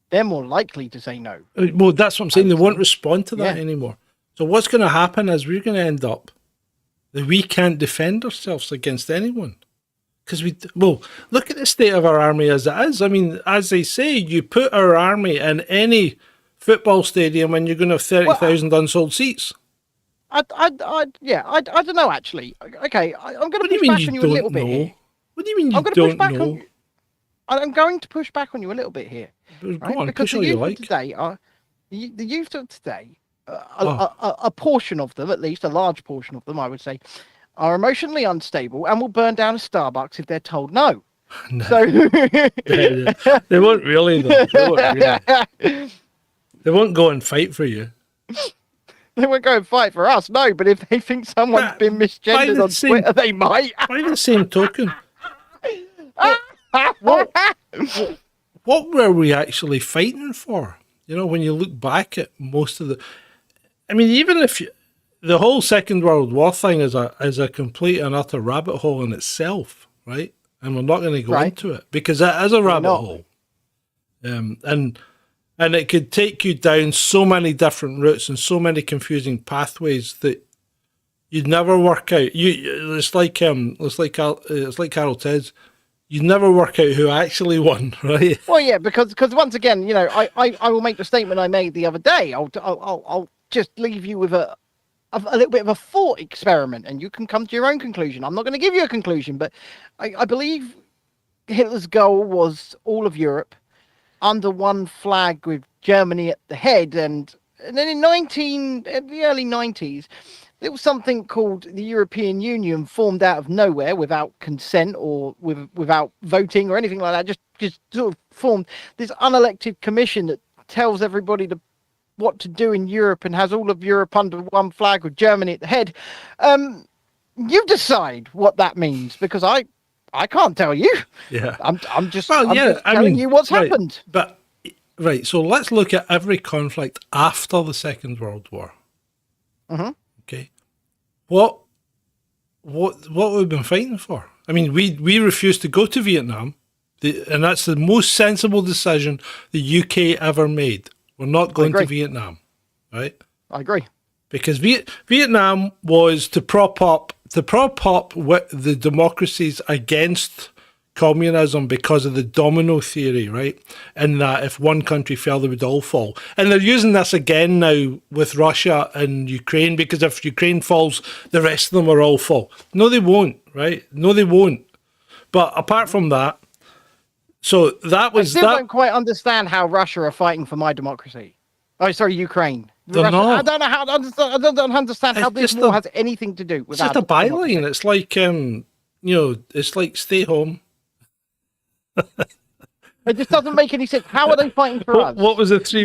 They're more likely to say no. Well, that's what I'm saying. They won't respond to that anymore. So what's going to happen is we're going to end up that we can't defend ourselves against anyone. Because look at the state of our army as it is. I mean, as they say, you put our army in any football stadium and you're going to have 30,000 unsold seats. I don't know, actually. Okay, I'm going to push back on you a little bit here. What do you mean you don't know? I'm going to push back on you a little bit here. Go on, because push all you like. The youth of today, a portion of them, at least a large portion of them, I would say, are emotionally unstable and will burn down a Starbucks if they're told no. No. So they won't really, though. They won't go and fight for you. They won't go and fight for us, no. But if they think someone's been misgendered on Twitter, they might. By the same token, what were we actually fighting for? When you look back at most of even if the whole Second World War thing is a complete and utter rabbit hole in itself, right? And we're not going to go into it because it is a rabbit hole. And it could take you down so many different routes and so many confusing pathways that you'd never work out. It's like Carol says, you'd never work out who actually won, right? Well, yeah, because once again, I will make the statement I made the other day. I'll just leave you with a a little bit of a thought experiment, and you can come to your own conclusion. I'm not going to give you a conclusion, but I believe Hitler's goal was all of Europe under one flag with Germany at the head, and then in the early 90s, there was something called the European Union, formed out of nowhere without consent or without voting or anything like that. Just sort of formed this unelected commission that tells everybody what to do in Europe and has all of Europe under one flag with Germany at the head. You decide what that means, because I can't tell you. Yeah. I'm just telling you what's happened. But right, so let's look at every conflict after the Second World War. Mm-hmm. Okay. What we've been fighting for? I mean, we refused to go to Vietnam, and that's the most sensible decision the UK ever made. We're not going to Vietnam, right? I agree. Because Vietnam was to prop up the democracies against communism because of the domino theory, right? And that if one country fell, they would all fall. And they're using this again now with Russia and Ukraine, because if Ukraine falls, the rest of them will all fall. No, they won't, right? No, they won't. But apart from that, so that was I still don't quite understand how Russia are fighting for my democracy. Oh, sorry, Ukraine. They're not. I don't know how. I don't understand how this war has anything to do with that. It's just a byline. It's like it's like stay home. It just doesn't make any sense. How are they fighting for us? What was the three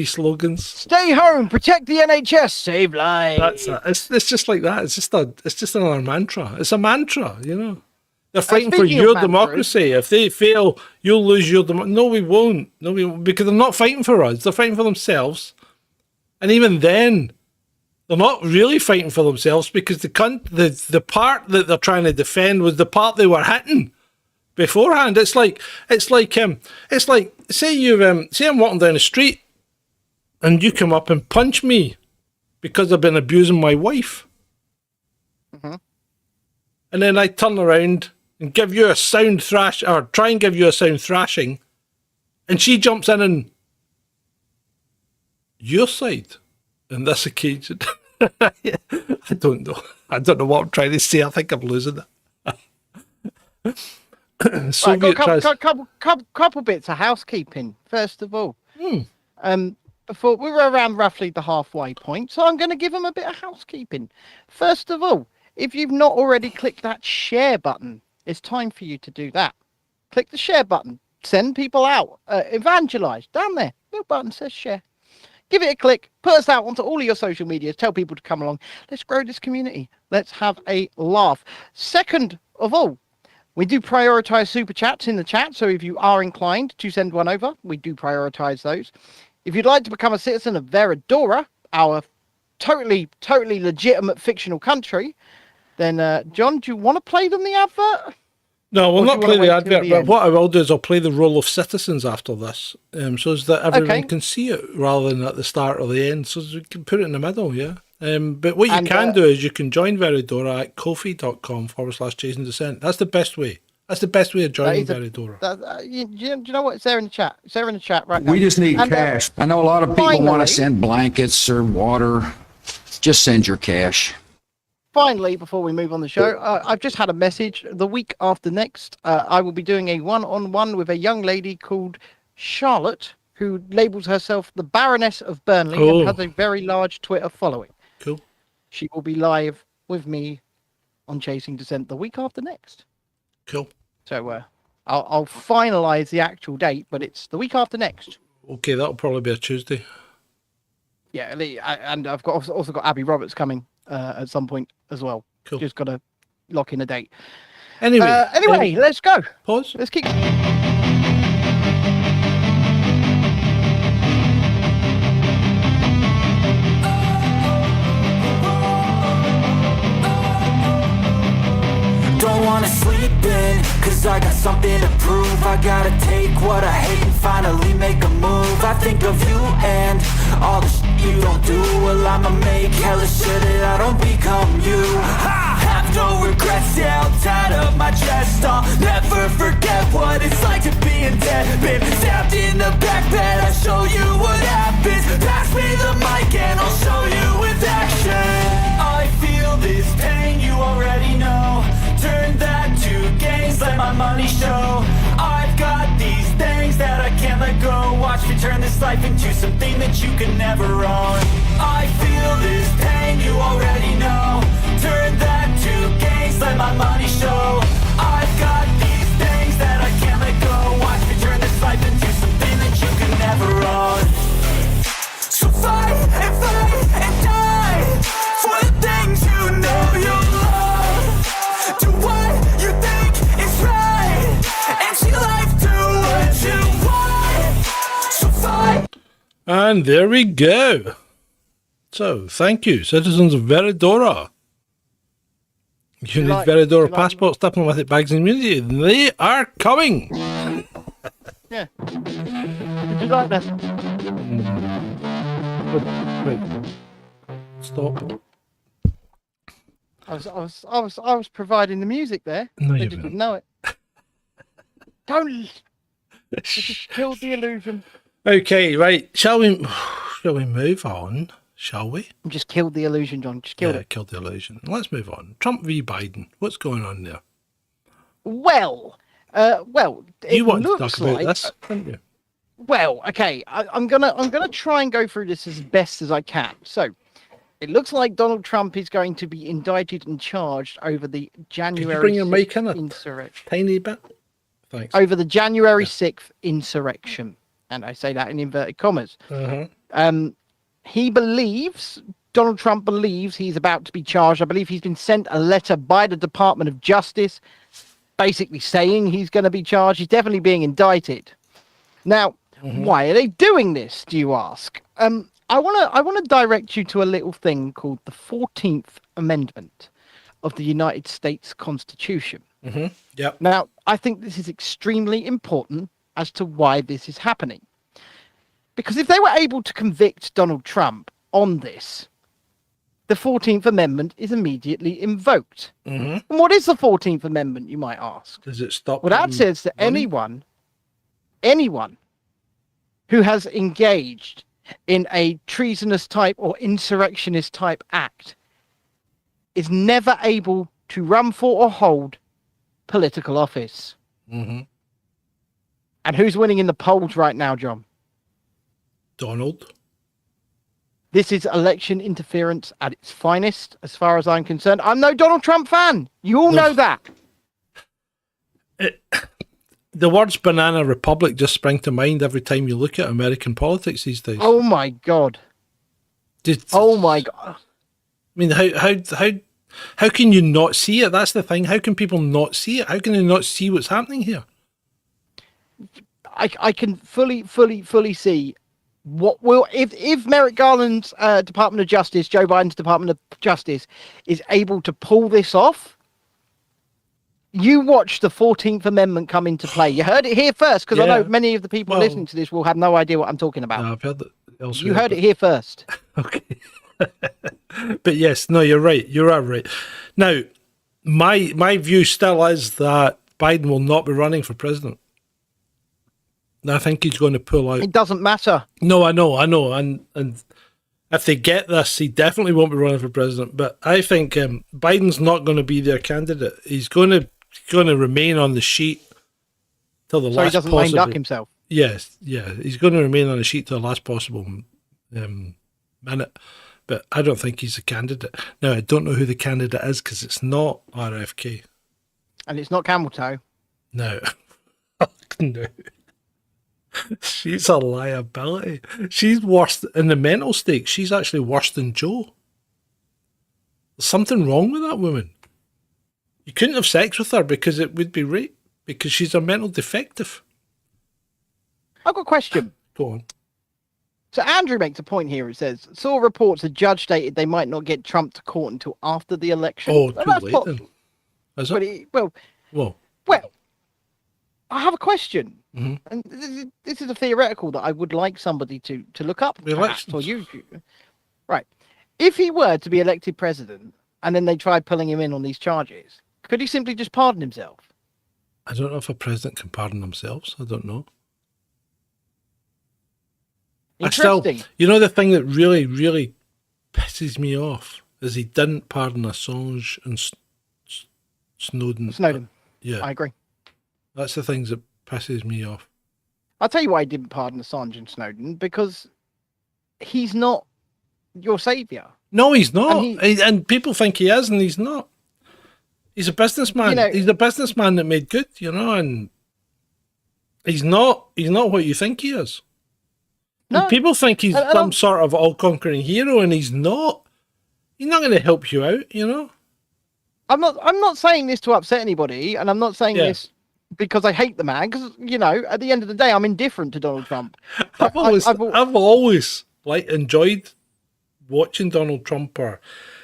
slogans? Stay home, protect the NHS, save lives. That's it. It's just like that. It's just another mantra. It's a mantra, you know. They're fighting for your democracy. If they fail, you'll lose your democracy. No, we won't. No, we won't, because they're not fighting for us. They're fighting for themselves. And even then, they're not really fighting for themselves, because the part that they're trying to defend was the part they were hitting beforehand. It's like say I'm walking down the street and you come up and punch me because I've been abusing my wife. Mm-hmm. And then I turn around and give you a sound thrash, or try and give you a sound thrashing, and she jumps in on your side on this occasion. I don't know. I don't know what I'm trying to say. I think I'm losing it. Couple bits of housekeeping. First of all, before we were around roughly the halfway point, so I'm going to give them a bit of housekeeping. First of all, if you've not already clicked that share button, it's time for you to do that. Click the share button. Send people out. Evangelize. Down there. Little button says share. Give it a click. Put us out onto all of your social medias. Tell people to come along. Let's grow this community. Let's have a laugh. Second of all, we do prioritize super chats in the chat. So if you are inclined to send one over, we do prioritize those. If you'd like to become a citizen of Veradora, our totally legitimate fictional country, then, John, do you want to play them the advert? No, we'll not play the advert, but what I will do is I'll play the role of citizens after this, so that everyone can see it rather than at the start or the end, so we can put it in the middle, yeah. But what you can do is you can join Veradora at ko-fi.com/Chasing Descent. That's the best way. That's the best way of joining Veradora. Do you know what? It's there in the chat. It's there in the chat right now. We just need cash. I know a lot of people want to send blankets or water. Just send your cash. Finally, before we move on the show, I've just had a message. The week after next, I will be doing a one-on-one with a young lady called Charlotte, who labels herself the Baroness of Burnley and has a very large Twitter following. Cool. She will be live with me on Chasing Descent the week after next. Cool. So I'll finalise the actual date, but it's the week after next. Okay, that'll probably be a Tuesday. Yeah, and I've also got Abby Roberts coming at some point as well. Cool. Just got to lock in a date. Anyway, let's go. Pause. Let's keep. Don't wanna sleep in, cause I got something to prove. I gotta take what I hate and finally make a move. I think of you and all the shit you don't do. Well, I'ma make hella sure that I don't become you. I have no regrets, yeah, I'll tie up my chest. I'll never forget what it's like to be in debt. Been stabbed in the back bed, I'll show you what happens. Pass me the this life into something that you can never own. I feel this pain, you already know. Turn that to gains, let my money show. I've got these things that I can't let go. Watch me turn this life into something that you can never own. So fight and die for the things you know you love. Do what you think is right and see life do what you want. So fight. And there we go. So, thank you, citizens of Veridora. You need Veridora passports, diplomatic bags and immunity. They are coming. Yeah. Did you like that? Wait. Stop. I was providing the music there. No, They you didn't weren't. know it. Don't. It just killed the illusion. Okay, right. Shall we move on? Shall we? Just killed the illusion, John. Just killed it. Killed the illusion. Let's move on. Trump v. Biden. What's going on there? Well, You it want to looks talk about like, this, didn't you? Well, okay, I'm gonna try and go through this as best as I can. So, it looks like Donald Trump is going to be indicted and charged over the January bring your mic 6th in a insurrection. Tiny bit. Thanks. Over the January 6th insurrection, and I say that in inverted commas. Donald Trump believes he's about to be charged. I believe he's been sent a letter by the Department of Justice, basically saying he's going to be charged. He's definitely being indicted. Now, why are they doing this, do you ask? I want to direct you to a little thing called the 14th Amendment of the United States Constitution. Yep. Now, I think this is extremely important as to why this is happening. Because if they were able to convict Donald Trump on this, the 14th Amendment is immediately invoked. And what is the 14th Amendment, you might ask? Does it stop? Well, that says that anyone who has engaged in a treasonous type or insurrectionist type act is never able to run for or hold political office. And who's winning in the polls right now, John? Donald. This is election interference at its finest, as far as I'm concerned. I'm no Donald Trump fan. You all know that. The words banana republic just spring to mind every time you look at American politics these days. Oh my God. Oh my God. I mean, how can you not see it? That's the thing. How can people not see it? How can they not see what's happening here? I can fully see what will, if Merrick Garland's Department of Justice, Joe Biden's Department of Justice, is able to pull this off. You watch the 14th Amendment come into play. You heard it here first, because I know many of the people listening to this will have no idea what I'm talking about. No, I've heard that elsewhere. You heard it here first. Okay. But yes, no, you're right. You are right. Now, my view still is that Biden will not be running for president. I think he's going to pull out. It doesn't matter. No, I know. And if they get this, he definitely won't be running for president. But I think Biden's not going to be their candidate. He's going to remain on the sheet till the last. So he doesn't lame duck himself. Yes, yeah, he's going to remain on the sheet till the last possible minute. But I don't think he's a candidate. Now, I don't know who the candidate is because it's not RFK. And it's not Camel Toe. No. No. She's a liability. She's worse in the mental state. She's actually worse than Joe. There's something wrong with that woman. You couldn't have sex with her because it would be rape, because she's a mental defective. I've got a question. Go on. So Andrew makes a point here. It says, saw reports a judge stated they might not get Trump to court until after the election. Oh, too late then. Is it? Well, I have a question. And this is a theoretical that I would like somebody to look up, perhaps, or YouTube. Right. If he were to be elected president and then they tried pulling him in on these charges, could he simply just pardon himself? I don't know if a president can pardon themselves. I don't know. Interesting. You know, the thing that really, really pisses me off is he didn't pardon Assange and Snowden. Snowden. Yeah. I agree. That's the things that pisses me off. I'll tell you why he didn't pardon Assange and Snowden, because he's not your saviour. No, he's not. And And people think he is, and he's not. He's a businessman. You know- He's a businessman that made good, and he's not what you think he is. No. And people think he's And some I'm- sort of all-conquering hero, and he's not. He's not going to help you out, I'm not saying this to upset anybody, and I'm not saying Yeah. this because I hate the man, because, at the end of the day, I'm indifferent to Donald Trump. I've always enjoyed watching Donald Trump or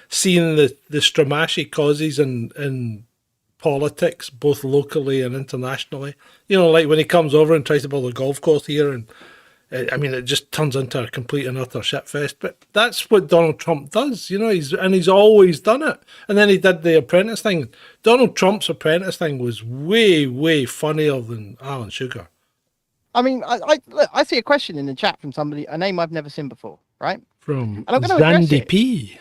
seeing the Stramashi causes in politics, both locally and internationally. Like when he comes over and tries to build a golf course here, and it just turns into a complete and utter shitfest. But that's what Donald Trump does, he's always done it. And then he did the Apprentice thing. Donald Trump's Apprentice thing was way, way funnier than Alan Sugar. I mean, I see a question in the chat from somebody, a name I've never seen before, right? From And I'm gonna address Zandy it. P.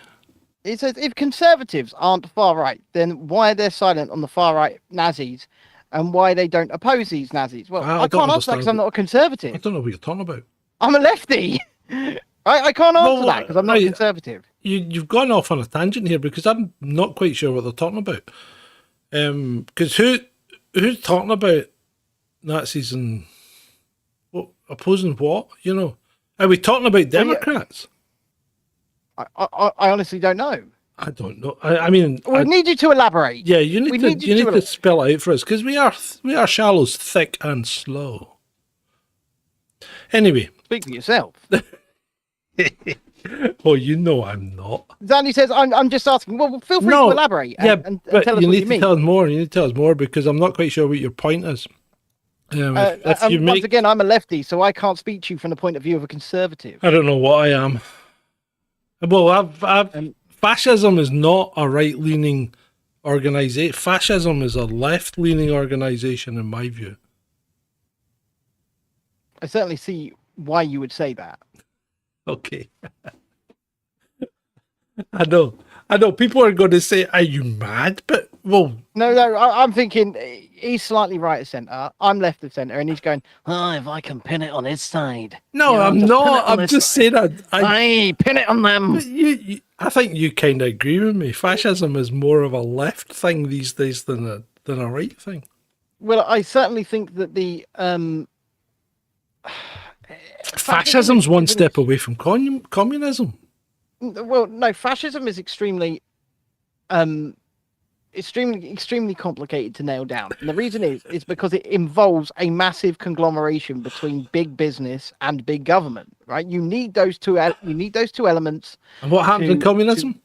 It says, if conservatives aren't far right, then why are they silent on the far right Nazis, and why they don't oppose these Nazis? Well, I I don't can't answer that because I'm understand. not a I conservative. don't know what you're talking about. I'm a lefty. I can't answer Well, that because I'm not right. conservative. You've gone off on a tangent here because I'm not quite sure what they're talking about. Because who's talking about Nazis and opposing what? Are we talking about Democrats? I honestly don't know. I don't know. I mean, We need you to elaborate. yeah, you need we to need you to spell it out for us because we are shallows, thick and slow. Anyway, Speak for yourself. I'm not. Zandy says, I'm just asking. Well, feel free to elaborate and but tell us you what need you to mean. tell us more. You need to tell us more because I'm not quite sure what your point is. If you Once again, I'm a lefty, so I can't speak to you from the point of view of a conservative. I don't know what I am. Well, fascism is not a right-leaning organization. Fascism is a left-leaning organization, in my view. I certainly see why you would say that. Okay. I know. People are going to say, "Are you mad?" But No, I'm thinking he's slightly right of centre. I'm left of centre, and he's going, if I can pin it on his side. no, I'm just pin it not. on I'm this just side. saying that. Pin it on them. I think you kind of agree with me. Fascism is more of a left thing these days than a right thing. Well, I certainly think that the Fascism's one step away from communism. Well, no, fascism is extremely complicated to nail down. And the reason is because it involves a massive conglomeration between big business and big government, right? You need those two elements. And what happens in communism?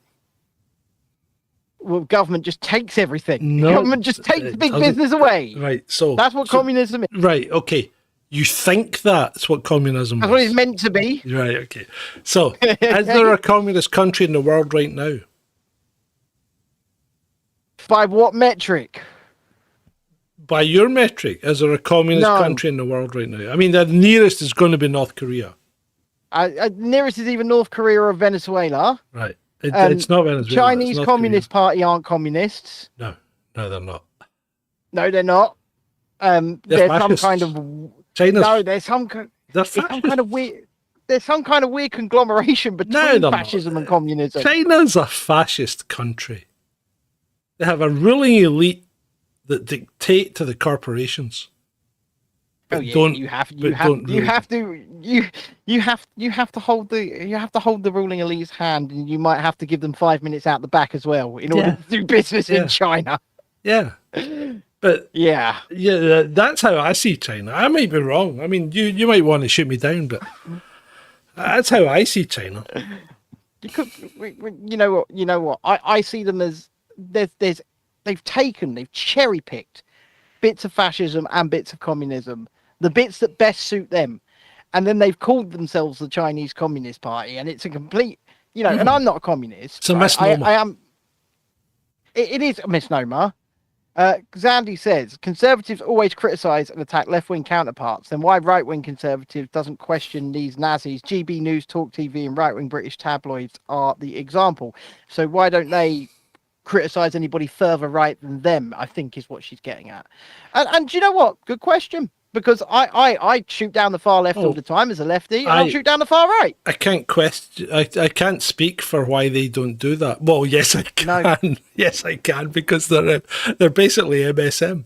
Well, government just takes everything. No, Government just takes it big doesn't. business away. Right, so That's what communism is. Right, okay. You think that's what communism That's what is. it's meant to be. Right, okay. So, is there a communist country in the world right now? By what metric? By your metric, is there a communist No. country in the world right now? I mean, the nearest is going to be North Korea. Nearest is either North Korea or Venezuela. Right. It's not Venezuela. it's Chinese North Communist Party aren't communists. Korea. No, they're not. No, they're not. There's some fascists. kind of China's, no. There's some kind of weird. There's some kind of weird conglomeration between they're fascism not. and communism. China's a fascist country. They have a ruling elite that dictate to the corporations. Oh But yeah, don't- you have but don't really- to hold the ruling elite's hand, and you might have to give them 5 minutes out the back as well in order to do business Yeah. in China. Yeah. But Yeah. yeah, that's how I see China. I might be wrong. I mean, you might want to shoot me down, but that's how I see China. You know what? I see them as they've cherry picked bits of fascism and bits of communism, the bits that best suit them, and then they've called themselves the Chinese Communist Party, and it's a complete, and I'm not a communist. It's a right? misnomer. I am. It is a misnomer. Zandy says conservatives always criticise and attack left-wing counterparts. Then why right-wing conservatives doesn't question these Nazis? GB News, Talk TV, and right-wing British tabloids are the example. So why don't they criticise anybody further right than them? I think is what she's getting at. And do you know what? Good question. because I shoot down the far left all the time as a lefty, and I'll shoot down the far right. I can't I can't speak for why they don't do that. Well, yes, I can. No. Yes, I can, because they're basically MSM.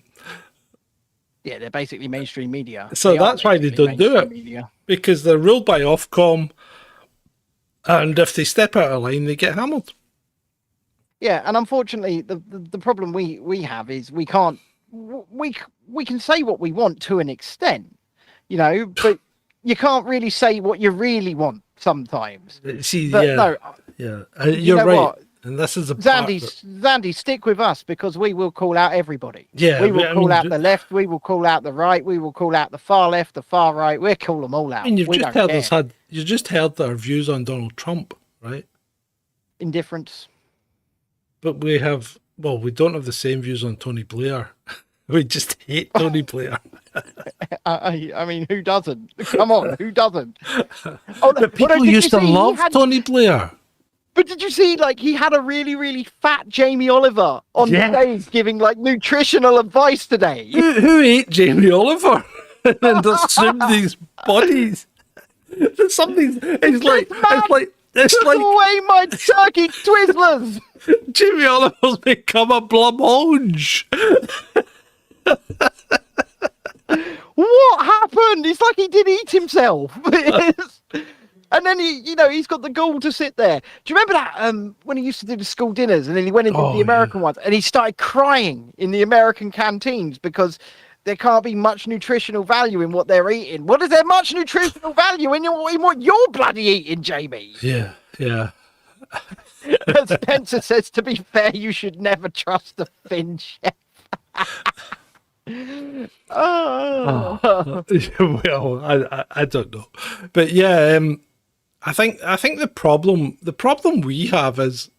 Yeah, they're basically mainstream media. So that's why they don't do it. Media. Because they're ruled by Ofcom, and if they step out of line, they get hammered. Yeah, and unfortunately, the problem we have is we can't we can say what we want to an extent, you know, but you can't really say what you really want sometimes. See, but yeah, no, yeah, you you're know right. what? And this is the part that- Zandy, stick with us, because we will call out everybody. Yeah, we will I call mean, out the left, we will call out the right, we will call out the far left, the far right. We'll call them all out. I mean, We don't care. you just heard our views on Donald Trump, right? Indifference. But we don't have the same views on Tony Blair. We just hate Tony Blair. I mean, who doesn't? Come on, who doesn't? Oh, But people used to love Tony Blair. But did you see, like, he had a really, really fat Jamie Oliver on stage giving, like, nutritional advice today? Who ate Jamie Oliver and assumed these bodies? It's like Took away my turkey Twizzlers. Jamie Oliver's become a blancmange. What happened? It's like he did eat himself. And then he's got the gall to sit there. Do you remember that when he used to do the school dinners, and then he went into the American ones, and he started crying in the American canteens because there can't be much nutritional value in what they're eating. What is there much nutritional value in what you're bloody eating, Jamie? Yeah. As Spencer says, to be fair, you should never trust a Finn chef. Well, I don't know, but yeah, I think the problem we have is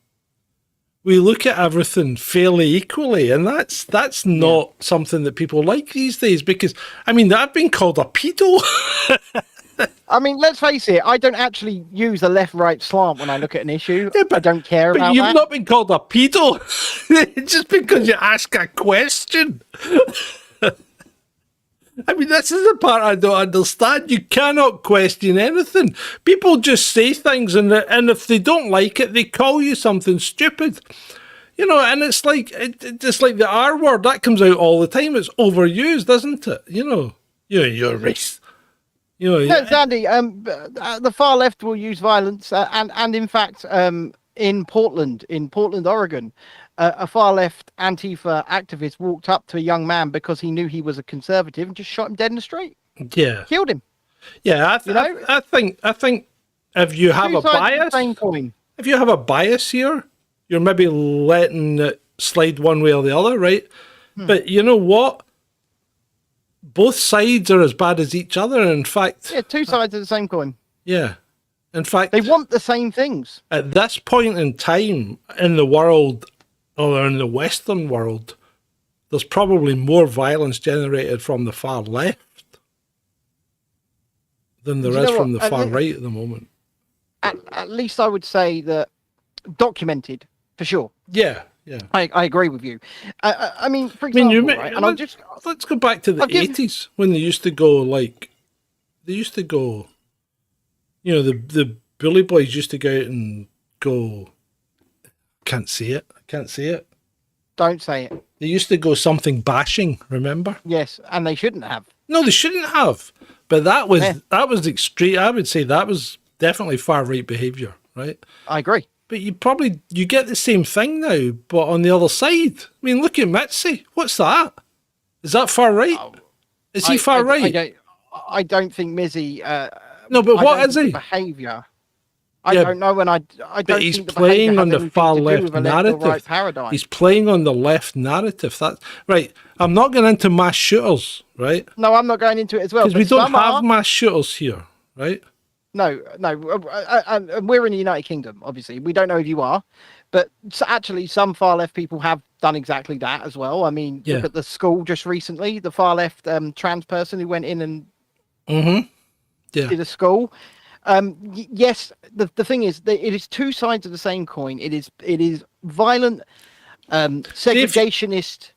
we look at everything fairly equally, and that's not something that people like these days, because I mean, I've been called a pedo. I mean, let's face it, I don't actually use a left-right slant when I look at an issue. Yeah, I don't care about that. But you've not been called a pedo just because you ask a question. I mean, this is the part I don't understand. You cannot question anything. People just say things, and if they don't like it, they call you something stupid. You know, and it's like the R word that comes out all the time. It's overused, isn't it? You're a race. Sandy, the far left will use violence, and in fact, in Portland, Oregon, a far left Antifa activist walked up to a young man because he knew he was a conservative and just shot him dead in the street. Yeah, killed him. Yeah, I think if you have a bias, if you have a bias here, you're maybe letting it slide one way or the other, right? But you know what? Both sides are as bad as each other. In fact, two sides of the same coin. Yeah. In fact, they want the same things. At this point in time in the world, or in the Western world, there's probably more violence generated from the far left than there is from the far right at the moment. At least I would say that documented, for sure. Yeah. I agree with you. I mean, for example, right? And let's go back to the 80s when they used to go, the bully boys used to go out and go, can't see it. Don't say it. They used to go something bashing, remember? Yes, and they shouldn't have. No, they shouldn't have. But that was extreme. I would say that was definitely far right behaviour, right? I agree. But you get the same thing now, but on the other side. I mean, look at Mitzi. What's that? Is that far right? Is he far right? I don't think Mizzy. No, but what is he? Behaviour. I don't know, and I don't. But he's think playing on the far left narrative. Right paradigm. He's playing on the left narrative. That's right. I'm not going into mass shooters, right? No, I'm not going into it as well. Because we don't have mass shooters here, right? No. And we're in the United Kingdom, obviously. We don't know if you are, but actually, some far left people have done exactly that as well. I mean, look at the school just recently. The far left trans person who went in and did a school. Yes, the thing is that it is two sides of the same coin. It is violent, segregationist,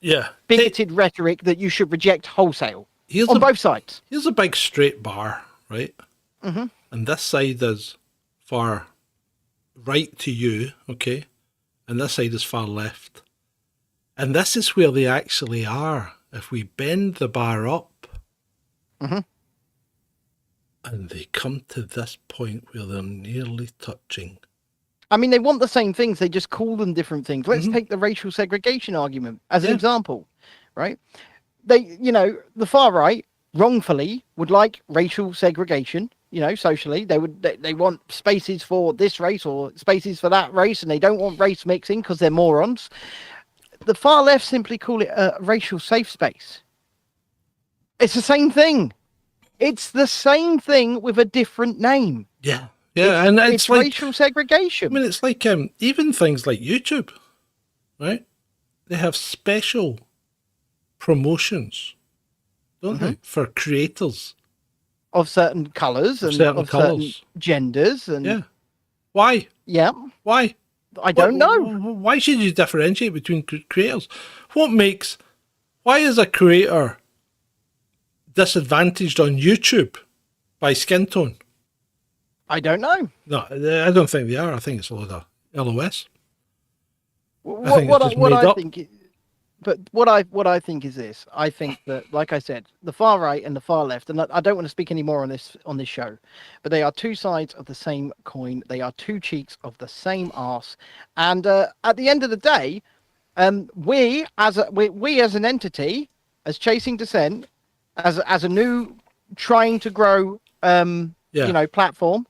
bigoted rhetoric that you should reject wholesale. on both sides. Here's a big straight bar, right? Mm-hmm. And this side is far right to you, okay? And this side is far left. And this is where they actually are. If we bend the bar up, Mm-hmm. and they come to this point where they're nearly touching. I mean, they want the same things. They just call them different things. Let's take the racial segregation argument as an example, right? They, the far right wrongfully would like racial segregation, socially. They want spaces for this race or spaces for that race, and they don't want race mixing because they're morons. The far left simply call it a racial safe space. It's the same thing. It's the same thing with a different name. Yeah. Yeah, and it's like racial segregation. I mean, it's like even things like YouTube, right? They have special promotions, don't they, for creators of certain colours and certain of certain genders, and yeah. Why? Yeah. Why? I don't know. Why should you differentiate between creators? Why is a creator disadvantaged on YouTube by skin tone? I don't know. No, I don't think they are. I think it's a load of LOS. What I think is this. I think that, like I said, the far right and the far left, and I don't want to speak any more on this show, but they are two sides of the same coin. They are two cheeks of the same arse. And at the end of the day, we as an entity, as Chasing Dissent, as a new trying to grow platform,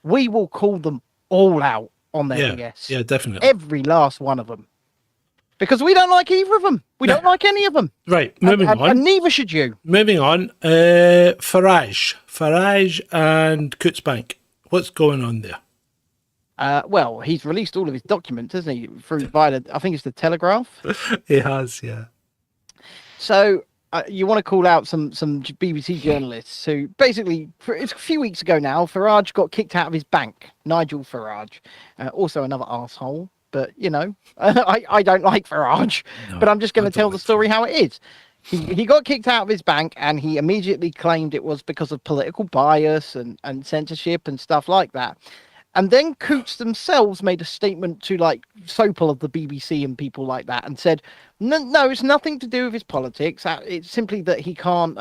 we will call them all out on their BS. Yeah, definitely. Every last one of them. Because we don't like either of them. We don't like any of them. Right, moving on. And neither should you. Moving on. Farage and Cootsbank. What's going on there? Well, he's released all of his documents, hasn't he? Via I think it's the Telegraph. He has, yeah. So you want to call out some BBC journalists who basically, it's a few weeks ago now, Farage got kicked out of his bank. Nigel Farage, also another arsehole. But, I don't like Farage, but I'm just going to tell the story how it is. He got kicked out of his bank, and he immediately claimed it was because of political bias and censorship and stuff like that. And then Coots themselves made a statement to Sopel of the BBC and people like that, and said, no, it's nothing to do with his politics. It's simply that he hasn't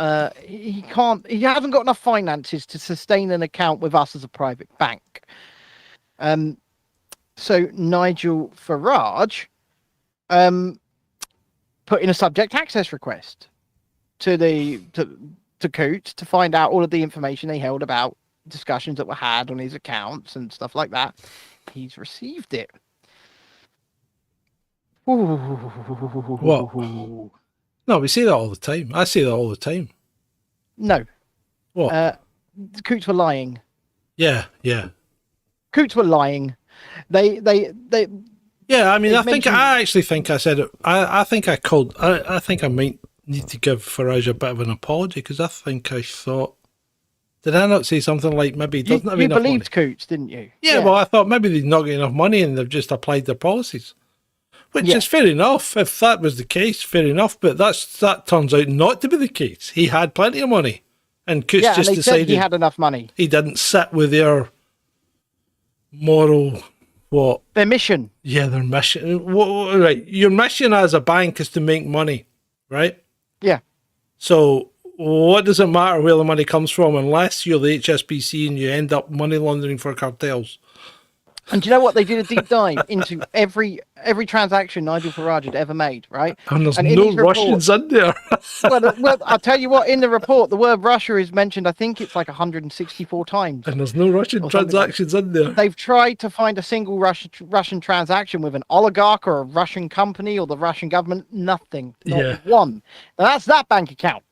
got enough finances to sustain an account with us as a private bank. So Nigel Farage put in a subject access request to Coots to find out all of the information they held about discussions that were had on his accounts and stuff like that. He's received it. What? No, we see that all the time. I see that all the time. No. What? Coots were lying. Yeah. Coots were lying. They Yeah, I mean, I actually think I said it. I think I might need to give Farage a bit of an apology, because I think I thought, did I not say something like maybe he doesn't have enough money? You believed Coots, didn't you? Yeah, well, I thought maybe they've not got enough money and they've just applied their policies. Which is fair enough. If that was the case, fair enough. But that turns out not to be the case. He had plenty of money. And Coots just decided said he had enough money. He didn't sit with their moral, what? Their mission. Yeah, their mission. Right. Your mission as a bank is to make money, right? Yeah. So what does it matter where the money comes from, unless you're the HSBC and you end up money laundering for cartels? And do you know what? They did a deep dive into every transaction Nigel Farage had ever made, right? And there's no Russians in there. well, I'll tell you what, in the report, the word Russia is mentioned, I think it's 164 times. And there's no Russian transactions in there. They've tried to find a single Russian transaction with an oligarch or a Russian company or the Russian government. Nothing. Not one. Now, that's that bank account.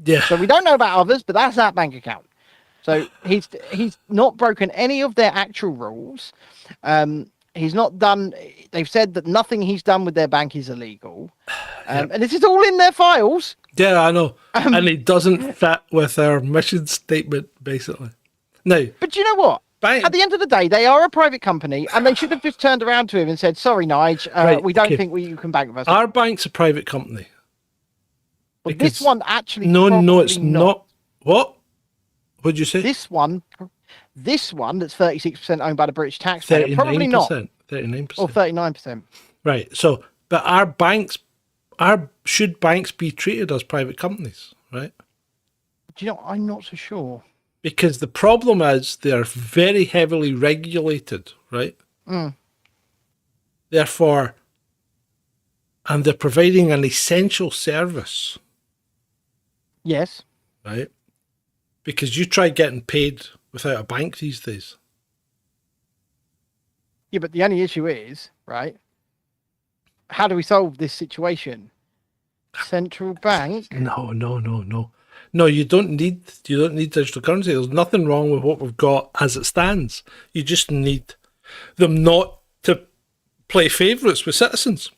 Yeah. So we don't know about others, but that's that bank account. So he's not broken any of their actual rules. He's not done. They've said that nothing he's done with their bank is illegal, and this is all in their files. Yeah, I know, and it doesn't fit with their mission statement, basically. No, but you know what? At the end of the day, they are a private company, and they should have just turned around to him and said, "Sorry, Nige, we don't think you can bank with us." Our bank's a private company. Well, this Because- one actually. No, it's probably not. What? What'd you say? This one that's 36% owned by the British taxpayer. Probably not. 39%. Or 39%. Right. So, but should banks be treated as private companies, right? Do you know? I'm not so sure. Because the problem is they're very heavily regulated, right? Therefore, and they're providing an essential service, Yes. right? Because you try getting paid without a bank these days. Yeah, but the only issue is, right? How do we solve this situation? Central bank. No. No, you don't need digital currency. There's nothing wrong with what we've got as it stands. You just need them not to play favourites with citizens.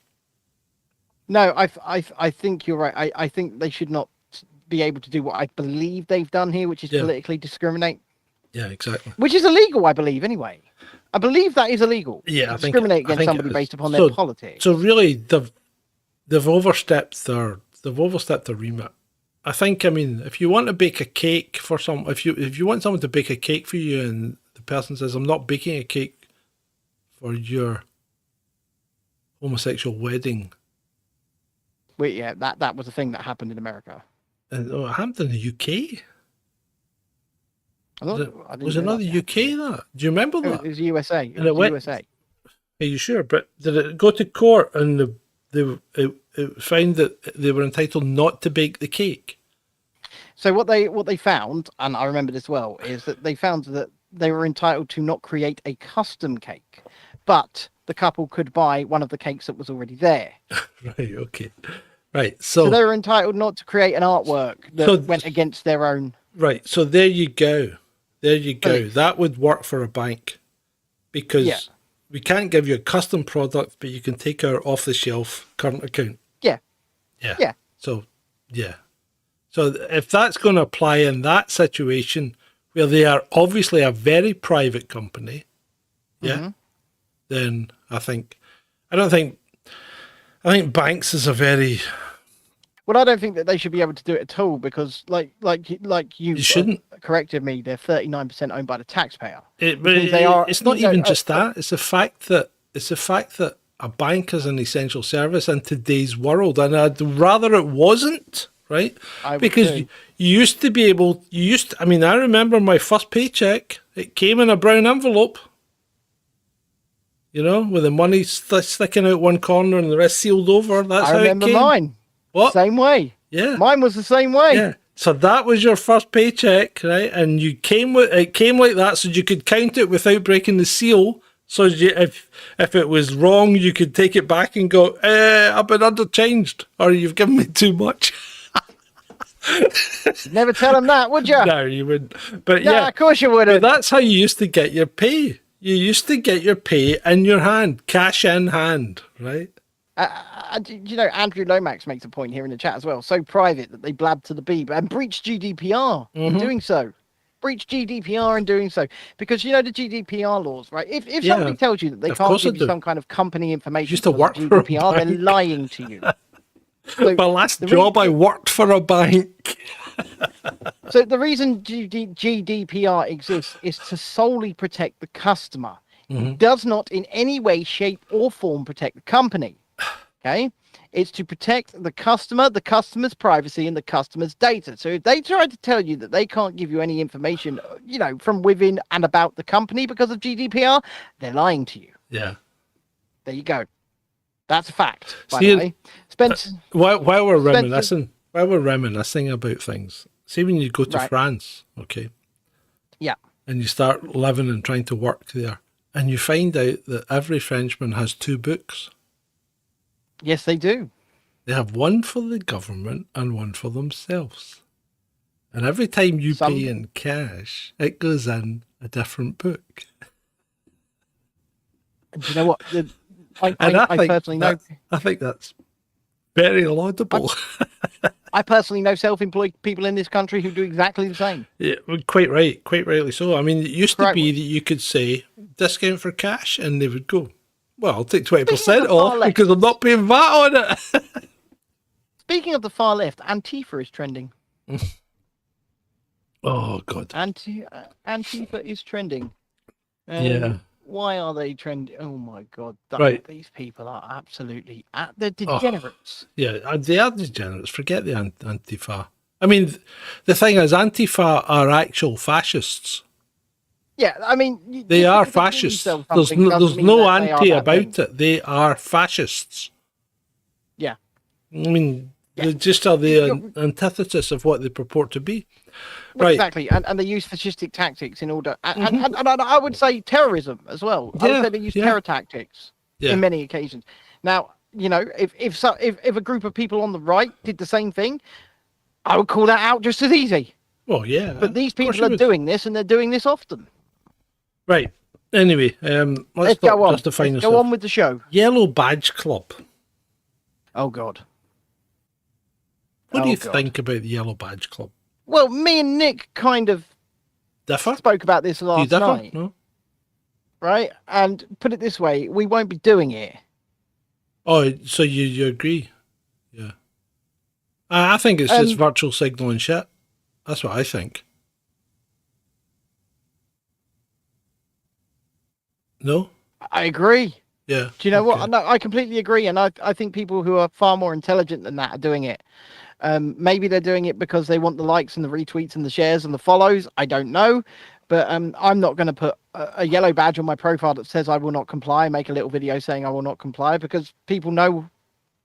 No, I think you're right. I think they should not be able to do what I believe they've done here, which is politically discriminate. Yeah, exactly. Which is illegal, I believe, anyway. I believe that is illegal. Yeah, I think discriminate against it somebody is. based upon their politics. So really, they've overstepped their remit. I think. I mean, if you want to bake a cake for if you want someone to bake a cake for you, and the person says, "I'm not baking a cake for your homosexual wedding," Wait, yeah, that was a thing that happened in America. and it happened in the UK. I didn't Was it not the realise UK that? Do you remember that? It was USA. It And it was went- USA. Are you sure? But did it go to court and it found that they were entitled not to bake the cake? So what they found, and I remember this well, is that they found that they were entitled to not create a custom cake, but the couple could buy one of the cakes that was already there. Right. Okay. Right. So they were entitled not to create an artwork that So- went against their own. Right. So there you go. There you go. Brilliant. That would work for a bank because Yeah. we can't give you a custom product, but you can take our off the shelf current account. Yeah. Yeah. Yeah. So, yeah. So if that's going to apply in that situation where they are obviously a very private company, yeah, then I think banks is a very, Well, I don't think that they should be able to do it at all because, like you shouldn't. corrected me, they're 39% owned by the taxpayer. but Because they are- it's not you know, even just that. It's the fact that a bank is an essential service in today's world, and I'd rather it wasn't, right? I would Because too. you used to be able. I mean, I remember my first paycheck. It came in a brown envelope. You know, with the money sticking out one corner and the rest sealed over. That's I how remember it came. mine. What? Same way. Yeah. Mine was the same way. Yeah. So that was your first paycheck, right? And it came like that, so you could count it without breaking the seal. So if it was wrong, you could take it back and go, I've been underchanged, or you've given me too much. Never tell them that, would you? No, you wouldn't. But No, yeah, of course you but wouldn't. that's how you used to get your pay. You used to get your pay in your hand, cash in hand, right? You know, Andrew Lomax makes a point here in the chat as well. So private that they blabbed to the bee and breached GDPR in doing so. Breached GDPR in doing so. Because you know the GDPR laws, right? If Yeah, somebody tells you that they of can't course give I you do. some kind of company information Used to because of work for a GDPR, they're bank. lying to you. So My last the job, I reason- worked for a bank. So the reason GDPR exists is to solely protect the customer. It does not in any way, shape, or form protect the company. Okay? It's to protect the customer, the customer's privacy, and the customer's data. So if they try to tell you that they can't give you any information, you know, from within and about the company because of GDPR, they're lying to you. Yeah. There you go. That's a fact, by See, the way. Spence, While we're Spencer- reminiscing about things, see when you go to Right. France, okay, yeah. and you start living and trying to work there, and you find out that every Frenchman has two books. Yes, they do. They have one for the government and one for themselves. And every time you Some- pay in cash, it goes in a different book. And do you know what? I think personally know. I think that's very laudable. I personally know self-employed people in this country who do exactly the same. Yeah, well, quite right, quite rightly so. I mean, it used to Correct. be that you could say discount for cash, and they would go, "Well, I'll take 20% Speaking of off bollocks. because I'm not paying VAT on it." Speaking of the far left, Antifa is trending. Oh God. Antifa is trending. Yeah. Why are they trending? Oh my God! Right. These people are absolutely they're degenerates. Yeah, they are degenerates. Forget the Antifa. I mean, the thing is, Antifa are actual fascists. Yeah, I mean, They are fascists. There's no anti about it. They are fascists. Yeah. I mean, they just are the antithesis of what they purport to be. Well, Right. exactly, and they use fascistic tactics in order, and I would say terrorism as well. I would say they use terror tactics in many occasions. Now, you know, if a group of people on the right did the same thing, I would call that out just as easy. Well, yeah. But these people are doing this, and they're doing this often. Right. Anyway, let's go on. justifying Let's go on with the show. Yellow Badge Club. Oh God. What do you think about the Yellow Badge Club? Well, me and Nick kind of differ. Spoke about this last night. No. Right? And put it this way, we won't be doing it. Oh, so you agree? Yeah. I think it's just virtual signaling shit. That's what I think. No? I agree. Yeah. Do you know what? No, I completely agree. And I think people who are far more intelligent than that are doing it. Maybe they're doing it because they want the likes and the retweets and the shares and the follows. I don't know. But I'm not going to put a yellow badge on my profile that says I will not comply, make a little video saying I will not comply, because people know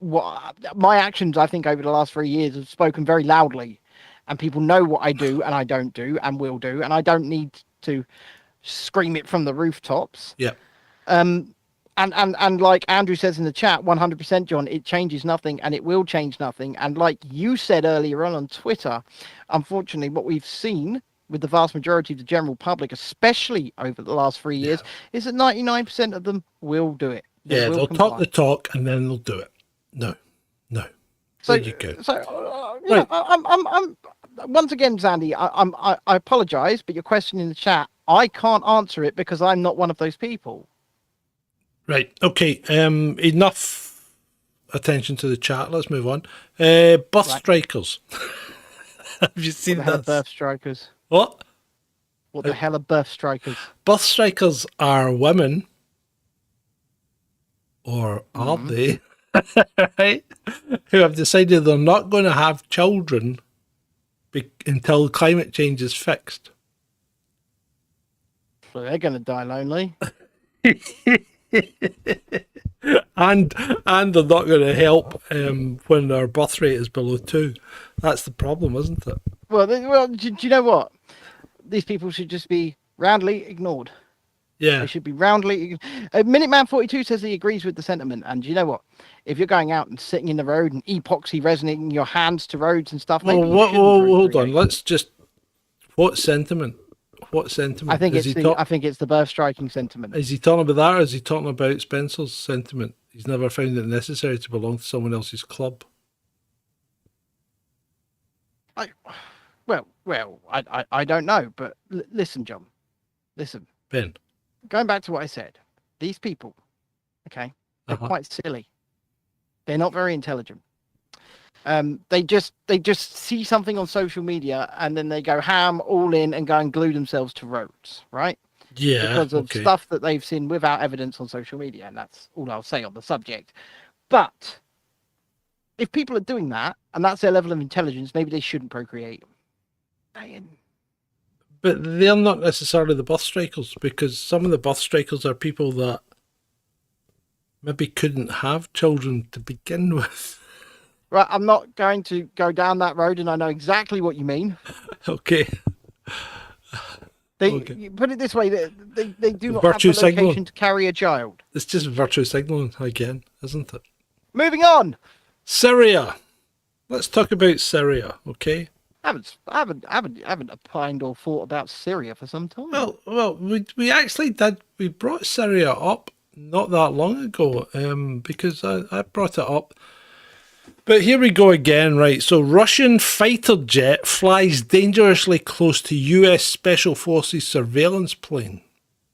what my actions, I think, over the last 3 years have spoken very loudly. And people know what I do and I don't do and will do. And I don't need to scream it from the rooftops. Yeah. And like Andrew says in the chat, 100%, John, it changes nothing and it will change nothing. And like you said earlier on Twitter, unfortunately, what we've seen with the vast majority of the general public, especially over the last 3 years, is that 99% of them will do it. They'll talk the talk and then they'll do it. No. So, there you go. Right. I'm once again, Zandy, I apologize, but your question in the chat, I can't answer it because I'm not one of those people. Right. Okay. Enough attention to the chat. Let's move on. Birth strikers. Have you seen that? Birth strikers. What? What the hell are birth strikers? Birth strikers are women, or are they? Right? Who have decided they're not going to have children until climate change is fixed. So they're going to die lonely. and they're not going to help when our birth rate is below 2. That's the problem, isn't it? Well, do you know what? These people should just be roundly ignored. Yeah. They should be roundly... Minuteman42 says he agrees with the sentiment. And do you know what? If you're going out and sitting in the road and epoxy resonating your hands to roads and stuff... hold on. Let's just... What sentiment? What sentiment? I think it's the birth striking sentiment. Is he talking about that, or is he talking about Spencer's sentiment? He's never found it necessary to belong to someone else's club. I don't know, but listen, John. Listen. Ben. Going back to what I said, these people, okay, they're quite silly. They're not very intelligent. They just see something on social media and then they go ham all in and go and glue themselves to roads, right? Yeah. Because of stuff that they've seen without evidence on social media, and that's all I'll say on the subject. But if people are doing that and that's their level of intelligence, maybe they shouldn't procreate. But they're not necessarily the birth strikers, because some of the birth strikers are people that maybe couldn't have children to begin with. Right, I'm not going to go down that road, and I know exactly what you mean. Okay. You put it this way, they do not have the location to carry a child. It's just virtue signaling again, isn't it? Moving on. Syria. Let's talk about Syria, okay? I haven't opined or thought about Syria for some time. Well, we actually did. We brought Syria up not that long ago, because I brought it up. But here we go again, right? So Russian fighter jet flies dangerously close to US Special Forces surveillance plane,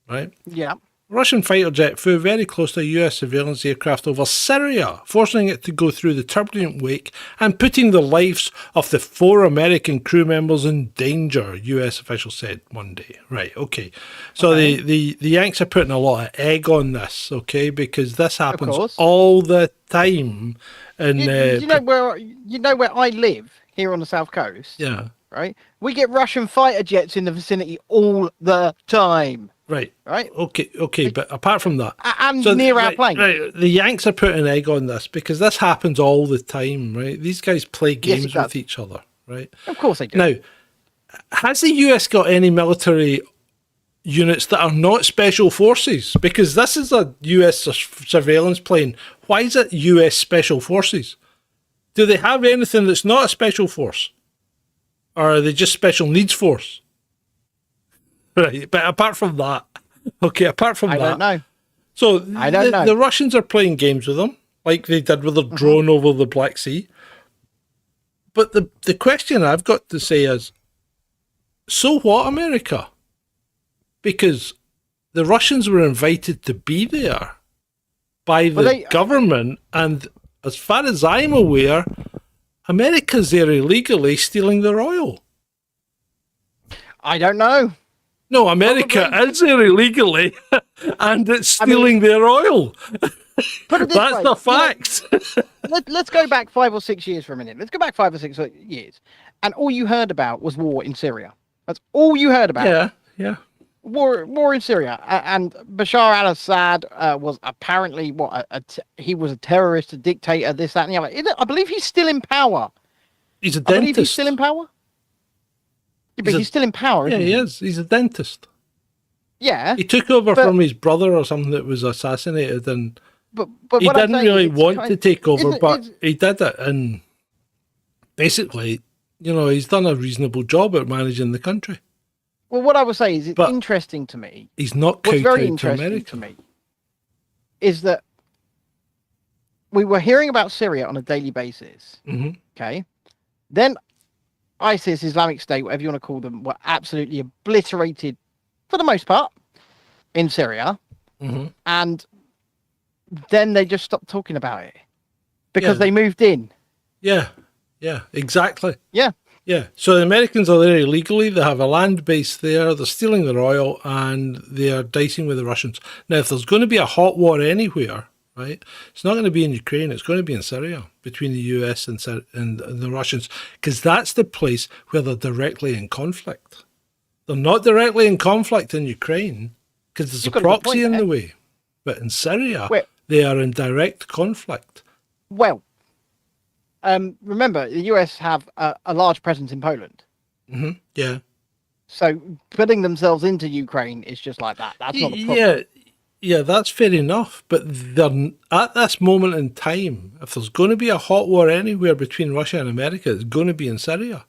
right? Yeah. A Russian fighter jet flew very close to a US surveillance aircraft over Syria, forcing it to go through the turbulent wake and putting the lives of the 4 American crew members in danger, US officials said Monday. Right, okay. So the Yanks are putting a lot of egg on this, okay, because this happens all the time. And you know where I live here on the south coast. Yeah. Right. We get Russian fighter jets in the vicinity all the time. Right. Right. Okay. But apart from that, and near our plane. Right. The Yanks are putting egg on this because this happens all the time. Right. These guys play games with each other. Right. Of course they do. Now, has the US got any military units that are not special forces? Because this is a US surveillance plane. Why is it US special forces? Do they have anything that's not a special force? Or are they just special needs force? Right, but apart from that, I don't know. So I don't know. The Russians are playing games with them, like they did with their drone over the Black Sea. But the question I've got to say is, so what, America? Because the Russians were invited to be there by the government, and as far as I'm aware, America's there illegally stealing their oil. I don't know. No, America is there illegally, and it's stealing their oil. That's the fact. Let's go back 5 or 6 years for a minute. Let's go back 5 or 6 years. And all you heard about was war in Syria. That's all you heard about. Yeah. War in Syria. And Bashar al-Assad was apparently, he was a terrorist, a dictator, this, that, and the other. I believe he's still in power. He's a dentist. I believe he's still in power. Yeah, but he's still in power, isn't he? Yeah, he is. He's a dentist. Yeah. He took over from his brother or something that was assassinated, and but he didn't really want to take over, but he did it. And basically, he's done a reasonable job at managing the country. Well, what I would say is it's interesting to me. He's not What's very to interesting America. to me is that we were hearing about Syria on a daily basis. Mm-hmm. Okay. Then ISIS, Islamic State, whatever you want to call them, were absolutely obliterated for the most part in Syria. Mm-hmm. And then they just stopped talking about it because they moved in. Yeah, exactly. Yeah. So the Americans are there illegally. They have a land base there. They're stealing their oil, and they are dicing with the Russians. Now, if there's going to be a hot war anywhere, right, it's not going to be in Ukraine. It's going to be in Syria between the US and the Russians, because that's the place where they're directly in conflict. They're not directly in conflict in Ukraine because there's a proxy in the way. But in Syria, they are in direct conflict. Well, remember, the US have a large presence in Poland. Mm-hmm. Yeah. So putting themselves into Ukraine is just like that. That's not a problem. Yeah, that's fair enough. But they're, at this moment in time, if there's going to be a hot war anywhere between Russia and America, it's going to be in Syria,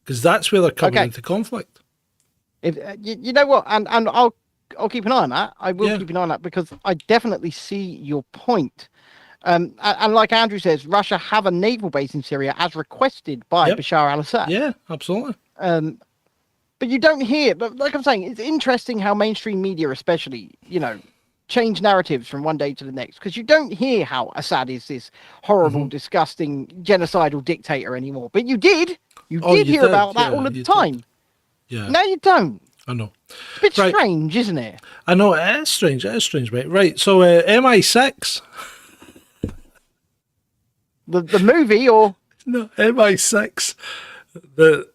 because that's where they're coming into conflict. If you know what, and I'll keep an eye on that. I will keep an eye on that, because I definitely see your point. And like Andrew says, Russia have a naval base in Syria as requested by Bashar al-Assad. Yeah, absolutely. But you don't hear, but like I'm saying, it's interesting how mainstream media especially, change narratives from one day to the next, because you don't hear how Assad is this horrible, disgusting, genocidal dictator anymore. But you did. You did hear about that all the time. Yeah. Now you don't. I know. It's a bit strange, isn't it? I know, it is strange. It is strange, mate. Right, so MI6... The movie, or no, MI6, the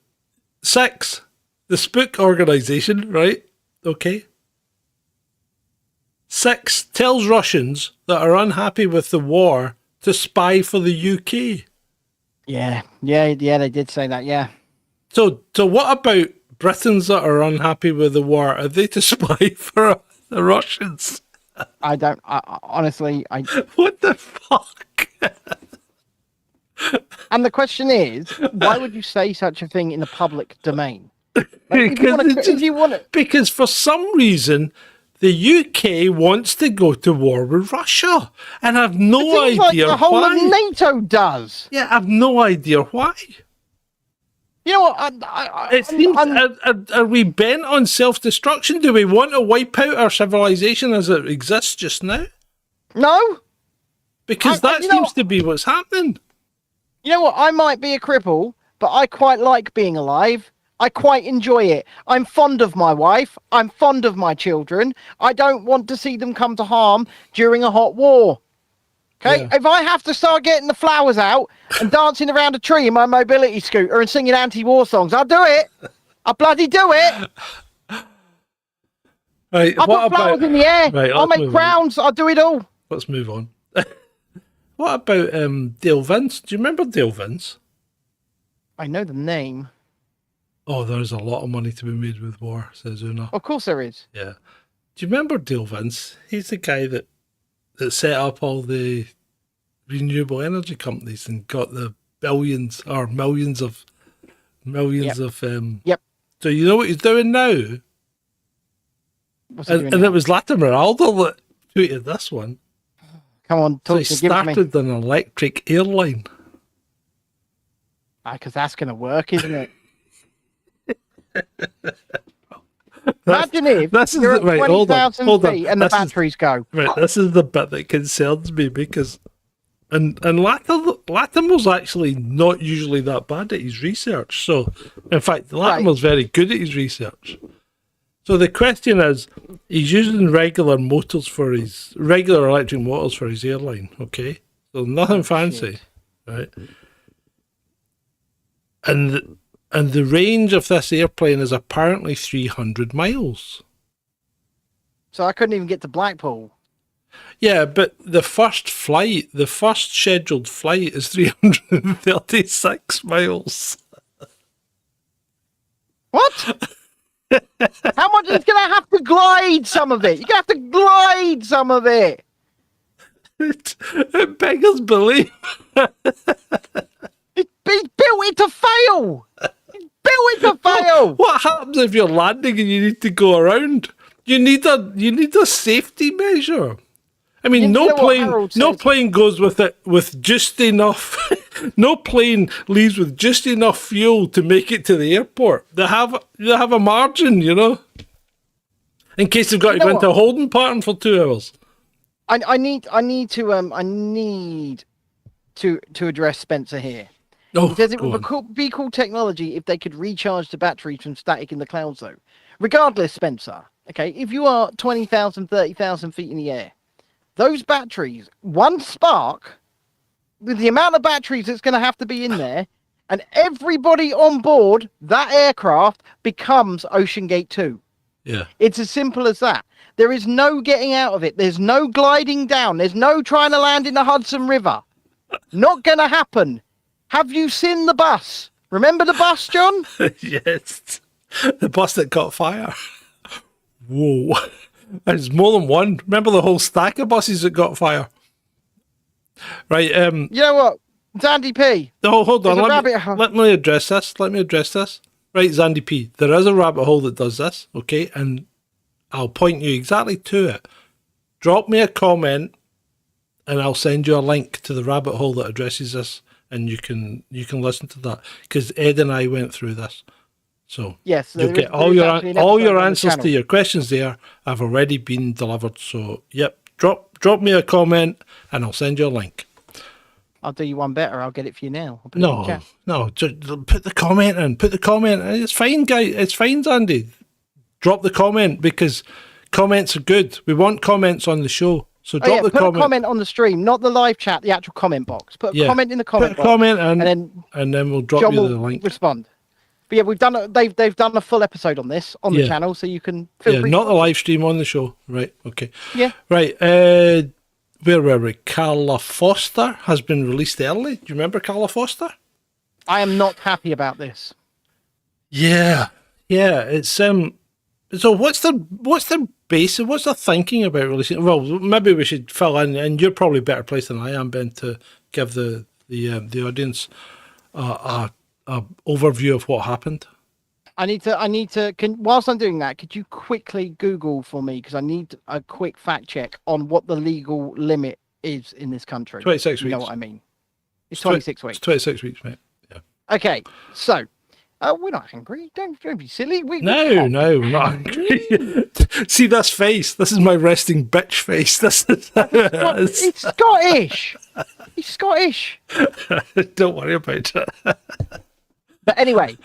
spook organization, right? Okay. 6 tells Russians that are unhappy with the war to spy for the UK. Yeah, they did say that. Yeah. So what about Britons that are unhappy with the war? Are they to spy for the Russians? Honestly, What the fuck? And the question is, why would you say such a thing in the public domain? Because for some reason, the UK wants to go to war with Russia, and I've no idea like the whole why. of NATO does. Yeah, I've no idea why. You know what? It seems, are we bent on self-destruction? Do we want to wipe out our civilization as it exists just now? No. Because that seems to be what's happening. You know what? I might be a cripple, but I quite like being alive. I quite enjoy it. I'm fond of my wife. I'm fond of my children. I don't want to see them come to harm during a hot war. Okay, if I have to start getting the flowers out and dancing around a tree in my mobility scooter and singing anti-war songs, I'll do it. I'll bloody do it. Right, I'll put flowers in the air. Right, I'll make crowns. I'll do it all. Let's move on. What about Dale Vince? Do you remember Dale Vince? I know the name. Oh, there's a lot of money to be made with war, says Una. Of course there is. Yeah. Do you remember Dale Vince? He's the guy that set up all the renewable energy companies and got the billions or millions of Yep. So you know what he's doing now? What's he doing And now? it was Latimer Aldo that tweeted this one. Come on, So talk he to give it to me. started an electric airline. Because that's going to work, isn't it? Imagine if this is you're the- at right, hold on, 20,000 hold on. feet and the This is- batteries go. Right, this is the bit that concerns me because and Latimer's actually not usually that bad at his research. So in fact Latimer's very good at his research. So the question is, he's using regular electric motors for his airline, okay? So nothing fancy. Right? And the range of this airplane is apparently 300 miles. So I couldn't even get to Blackpool. Yeah, but the first scheduled flight is 336 miles. What? How much is going to have to glide some of it? You're going to have to glide some of it. It beggars belief. He's built it to fail. He's built it to fail. What happens if you're landing and you need to go around? You need a safety measure. I mean, You no know what Harold says? plane goes with just enough. No plane leaves with just enough fuel to make it to the airport. They have a margin, you know, in case they've got to go into a holding pattern for 2 hours. I need to address Spencer here. Oh, He says it go would on. be cool technology if they could recharge the batteries from static in the clouds, though. Regardless, Spencer, okay, if you are 20,000, 30,000 feet in the air, those batteries, one spark, with the amount of batteries that's going to have to be in there, and everybody on board that aircraft becomes Ocean Gate 2. Yeah. It's as simple as that. There is no getting out of it. There's no gliding down. There's no trying to land in the Hudson River. Not going to happen. Have you seen the bus? Remember the bus, John? Yes. The bus that caught fire. Whoa. There's more than one. Remember the whole stack of buses that got fire? Right. You know what? Zandy P. Oh, hold on. There's a Let rabbit hole. me address this. Right, Zandy P. There is a rabbit hole that does this, okay? And I'll point you exactly to it. Drop me a comment and I'll send you a link to the rabbit hole that addresses this, and you can listen to that, because Ed and I went through this. So Yes, you'll there get is all your actually an episode on the answers to channel. your questions there have already been delivered. So yep, drop me a comment and I'll send you a link. I'll do you one better. I'll get it for you now. I'll put it in the No, chat. no, just put the comment in. Put the comment in. It's fine, guy. It's fine, Andy. Drop the comment, because comments are good. We want comments on the show. So Oh, yeah, drop the put comment. a comment on the stream, not the live chat, the actual comment box. Put a Yeah. comment in the comment Put a box. comment in, and then we'll drop John you will the link. respond. But yeah, they've done a full episode on this on the Yeah. channel, so you can feel Yeah, free not to the watch live stream, on the show. Right, okay. Yeah. Right, where were we? Carla Foster has been released early. Do you remember Carla Foster? it. I am not happy about this. Yeah, it's So what's the basis? What's the thinking about releasing? Well, maybe we should fill in, and you're probably better placed than I am, Ben, to give the audience a overview of what happened. I need to. Whilst I'm doing that, could you quickly Google for me, because I need a quick fact check on what the legal limit is in this country. 26 You know weeks. what I mean? It's 26 weeks. It's 26 weeks, mate. Yeah. Okay, so We're not angry. Don't be silly. No, we're not angry. See this face? This is my resting bitch face. This is. It's Scottish. He's Scottish. Don't worry about it. But anyway,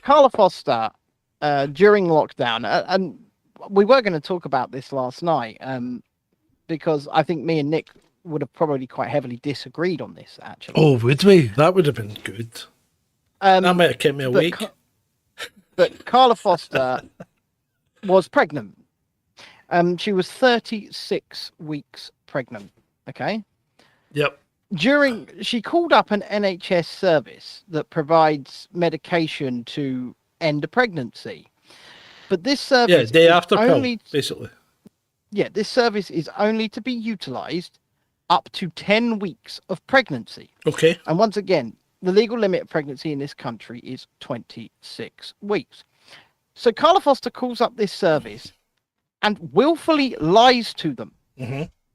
Carla Foster, during lockdown, and we were going to talk about this last night, because I think me and Nick would have probably quite heavily disagreed on this, actually. Oh, would we? That would have been good. That might have kept me awake. But Carla Foster was pregnant. She was 36 weeks pregnant. Okay. Yep. She called up an NHS service that provides medication to end a pregnancy. But this service, day after pill, basically. Yeah, this service is only to be utilised up to 10 weeks of pregnancy. Okay. And once again, the legal limit of pregnancy in this country is 26 weeks. So Carla Foster calls up this service and willfully lies to them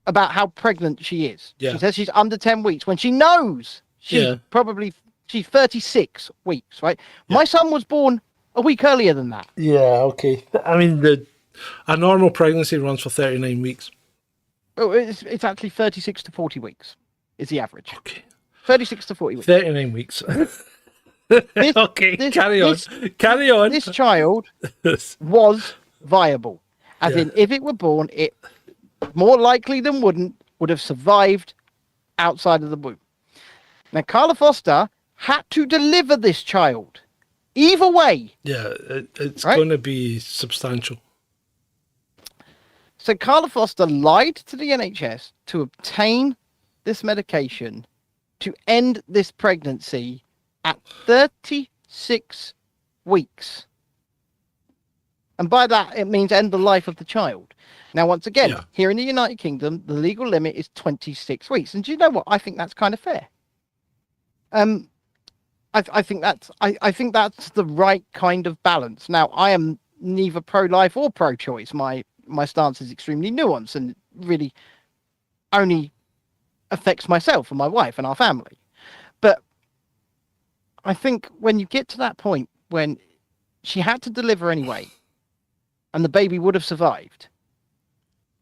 about how pregnant she is. Yeah. She says she's under 10 weeks when she knows she's 36 weeks, right? Yeah. My son was born a week earlier than that. Yeah, okay. I mean, a normal pregnancy runs for 39 weeks. Oh, it's actually 36 to 40 weeks is the average. Okay. 36 to 40 weeks. 39 weeks. Carry on. This child was viable. As in, if it were born, it more likely than would have survived outside of the womb. Now, Carla Foster had to deliver this child. Either way. Yeah, it's going to be substantial. So Carla Foster lied to the NHS to obtain this medication to end this pregnancy at 36 weeks. And by that, it means end the life of the child. Now, once again, here in the United Kingdom, the legal limit is 26 weeks. And do you know what? I think that's kind of fair. I think that's the right kind of balance. Now, I am neither pro-life or pro-choice. My stance is extremely nuanced and really only affects myself and my wife and our family. But I think when you get to that point when she had to deliver anyway and the baby would have survived,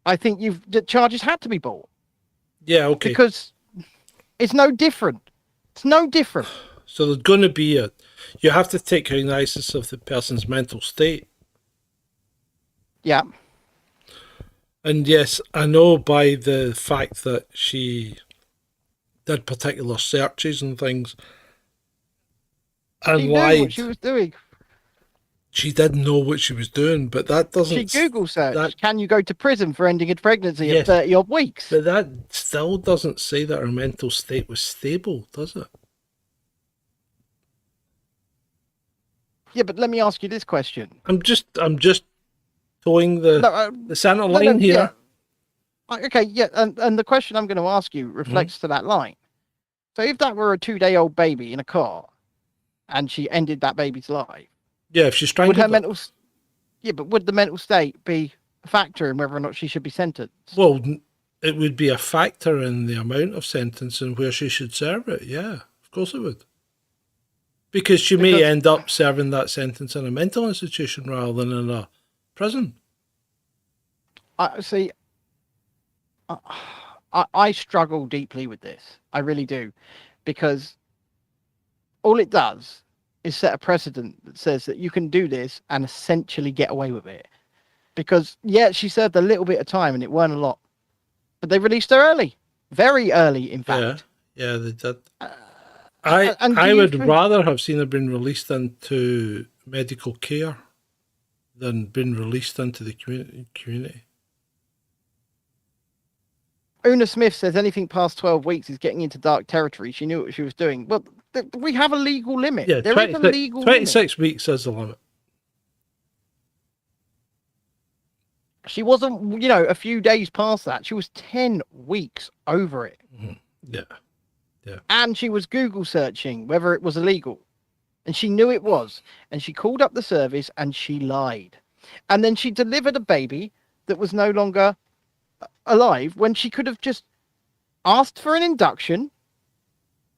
I think the charges had to be brought. Yeah, okay. Because it's no different. It's no different. So there's going to be you have to take cognizance of the person's mental state. Yeah. And yes, I know by the fact that she did particular searches and things and lied. Knew what she was doing. She did know what she was doing, but that doesn't... She Google searched, can you go to prison for ending a pregnancy at 30 odd weeks? But that still doesn't say that her mental state was stable, does it? Yeah, but let me ask you this question. I'm just towing the center line here. Yeah. Okay, yeah, and the question I'm going to ask you reflects to that line. So if that were a 2-day-old baby in a car and she ended that baby's life, yeah, if she strangled but would the mental state be a factor in whether or not she should be sentenced? Well, it would be a factor in the amount of sentence and where she should serve it. Yeah, of course it would. Because she may end up serving that sentence in a mental institution rather than in a prison. I struggle deeply with this. I really do. Because all it does is set a precedent that says that you can do this and essentially get away with it. Because, she served a little bit of time and it weren't a lot. But they released her early. Very early, in fact. Yeah, they did. I would rather have seen her been released into medical care than been released into the community. Una Smith says anything past 12 weeks is getting into dark territory. She knew what she was doing. Well, we have a legal limit. Yeah, there is a legal 26 limit. weeks is the limit. She wasn't, a few days past that. She was 10 weeks over it. Mm-hmm. Yeah. And she was Google searching whether it was illegal. And she knew it was. And she called up the service and she lied. And then she delivered a baby that was no longer alive when she could have just asked for an induction,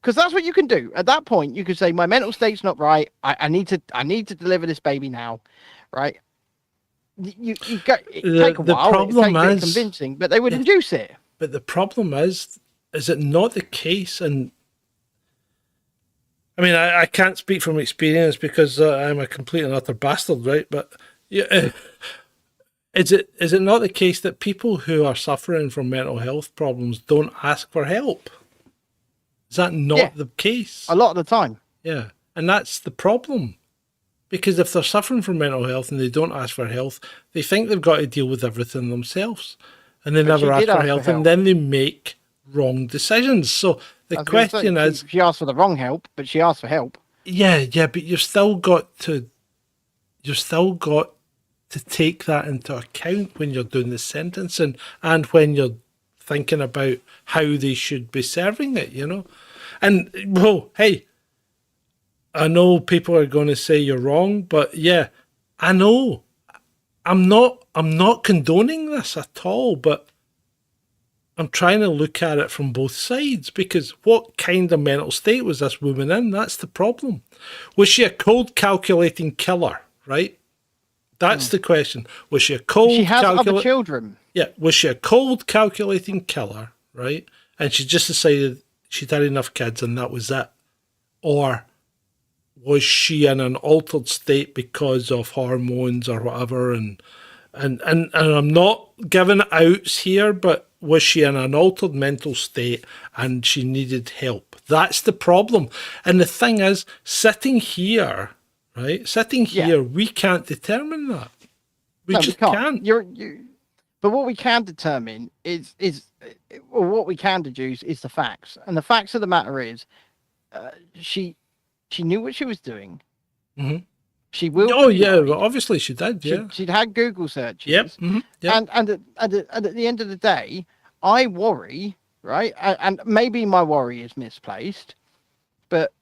Because that's what you can do. At that point, you could say, my mental state's not right. I need to deliver this baby now, right? You go, it take a while. Problem it take a bit is, convincing, but they would induce it. but the problem is it not the case? And I mean, I can't speak from experience because I'm a complete and utter bastard, right? But yeah, is it not the case that people who are suffering from mental health problems don't ask for help? Is that not the case? A lot of the time. Yeah. And that's the problem. Because if they're suffering from mental health and they don't ask for help, they think they've got to deal with everything themselves. And they never ask for help, and then they make wrong decisions. So the question is... She asked for the wrong help, but she asked for help. Yeah, but you've still got to take that into account when you're doing the sentencing and when you're thinking about how they should be serving it, you know? And, well, hey, I know people are going to say you're wrong, but yeah, I know. I'm not condoning this at all, but I'm trying to look at it from both sides, because what kind of mental state was this woman in? That's the problem. Was she a cold, calculating killer, right? That's the question. Was she a cold, She has other children. Yeah, was she a cold, calculating killer, right? And she just decided she'd had enough kids and that was it? Or was she in an altered state because of hormones or whatever? And I'm not giving outs here, but was she in an altered mental state and she needed help? That's the problem. And the thing is, sitting here, right? Sitting here, we can't determine that. We just can't. But what we can determine or what we can deduce is the facts. And the facts of the matter is, she knew what she was doing. Mm-hmm. She will. Oh yeah, well, obviously she did. Yeah, she'd had Google searches. Yep. Mm-hmm. Yep. And at the end of the day, I worry, right? And maybe my worry is misplaced, but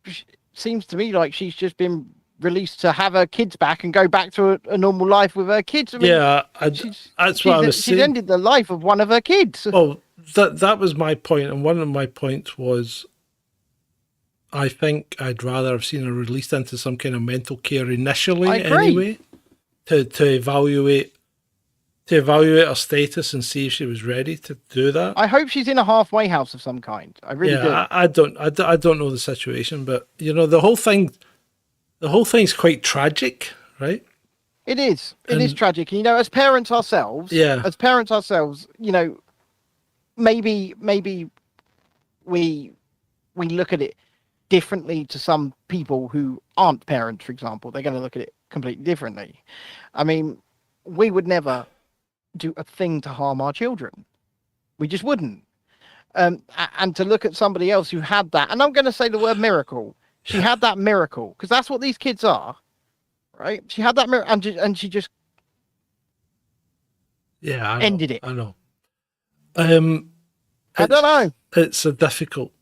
it seems to me like she's just been released to have her kids back and go back to a normal life with her kids. I mean, that's what I was saying. She's ended the life of one of her kids. Well, that was my point, and one of my points was, I think I'd rather have seen her released into some kind of mental care initially, anyway, to evaluate her status and see if she was ready to do that. I hope she's in a halfway house of some kind. I really do. I don't know the situation, but you know, the whole thing's quite tragic, right? It is. It is tragic. You know, as parents ourselves, you know, maybe we look at it differently to some people who aren't parents, for example. They're going to look at it completely differently. I mean, we would never do a thing to harm our children. We just wouldn't. And to look at somebody else who had that, and I'm going to say the word miracle. She had that miracle, because that's what these kids are, right? She had that miracle, and she just ended it. I know. I don't know. It's a difficult.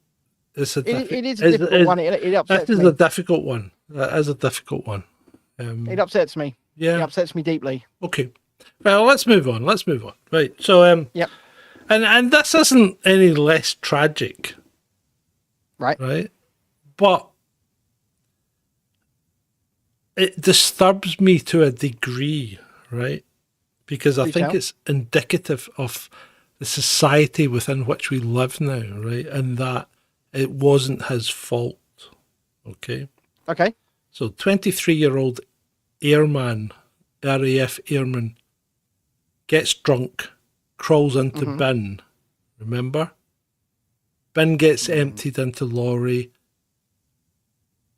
It is a difficult one. It upsets me. This is a difficult one. That is a difficult one. It upsets me. Yeah, it upsets me deeply. Okay, well, let's move on. Right. So, yep. And this isn't any less tragic. Right. But it disturbs me to a degree, right? Because I think it's indicative of the society within which we live now, right? And that it wasn't his fault. Okay. So 23-year-old airman, RAF airman, gets drunk, crawls into bin. Remember? Bin gets emptied into lorry.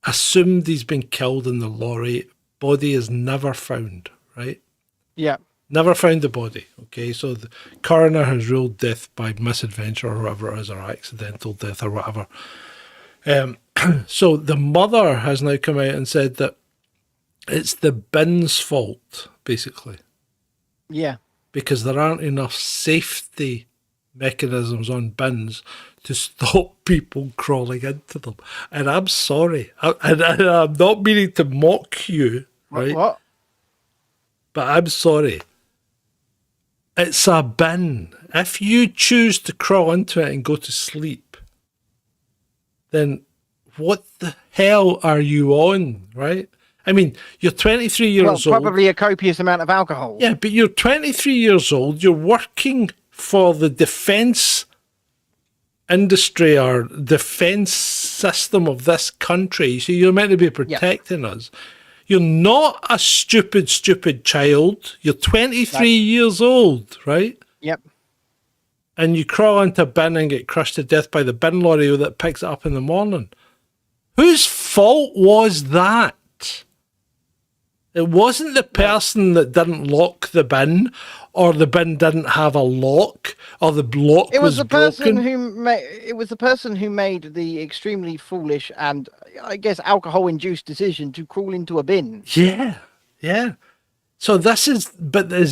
Assumed he's been killed in the lorry. Body is never found, right? Yeah. Never found the body. Okay, so the coroner has ruled death by misadventure or whatever it is, or accidental death or whatever. So the mother has now come out and said that it's the bin's fault, basically. Yeah. Because there aren't enough safety mechanisms on bins to stop people crawling into them. And I'm sorry. I'm not meaning to mock you, right? What? But I'm sorry. It's a bin. If you choose to crawl into it and go to sleep, then what the hell are you on, right? I mean, you're 23 years old. Probably a copious amount of alcohol. Yeah, but you're 23 years old. You're working for the defense industry or defense system of this country. So you're meant to be protecting us. You're not a stupid child. You're 23 years old, right? Yep. And you crawl into a bin and get crushed to death by the bin lorry that picks it up in the morning. Whose fault was that? It wasn't the person that didn't lock the bin, or the bin didn't have a lock, or the lock was broken. It was the person who made the extremely foolish and, I guess, alcohol-induced decision to crawl into a bin. Yeah. So is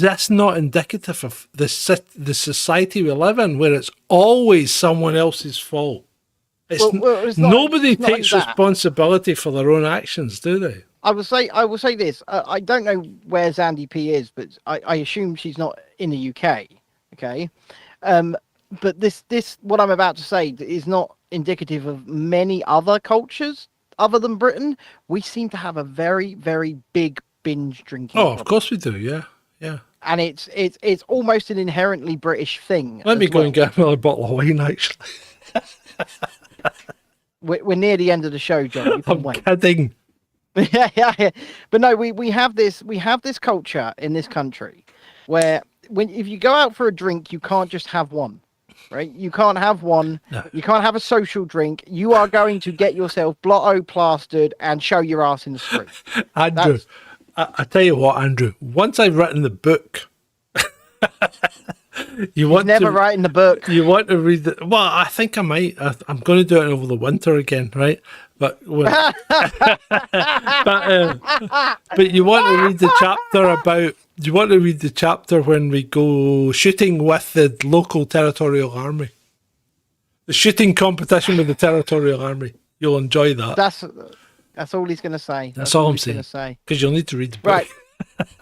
this not indicative of the society we live in, where it's always someone else's fault? Nobody takes responsibility for their own actions, do they? I will say this. I don't know where Zandy P is, but I assume she's not in the UK. Okay, but this what I'm about to say is not indicative of many other cultures other than Britain. We seem to have a very, very big binge drinking. Oh, of course we do. Yeah. And it's almost an inherently British thing. Let me go and get another bottle of wine. Actually, we're near the end of the show, John. I'm kidding. Yeah. But no, we have this culture in this country where if you go out for a drink, you can't just have one, right? You can't have one. No. You can't have a social drink. You are going to get yourself blotto plastered and show your ass in the street. Andrew, I tell you what, Andrew, once I've written the book, writing the book. You want to read it? Well, I think I might. I'm going to do it over the winter again, right? But but you want to read the chapter about? You want to read the chapter when we go shooting with the local territorial army, the shooting competition with the territorial army. You'll enjoy that. That's all he's going to say. That's all I'm saying. Because you'll need to read the book. Right.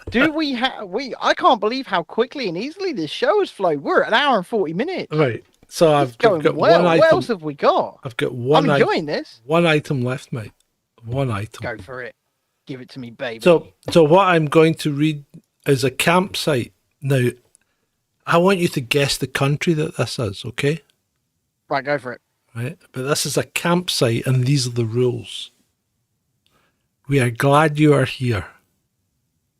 Do we have I can't believe how quickly and easily this show has flowed. We're at an hour and 40 minutes. Right. So I've got well. one item. What else have we got? I've got one. I'm enjoying this. One item left, mate. One item. Go for it. Give it to me, baby. So what I'm going to read is a campsite. Now, I want you to guess the country that this is, okay? Right, go for it. Right. But this is a campsite, and these are the rules. We are glad you are here.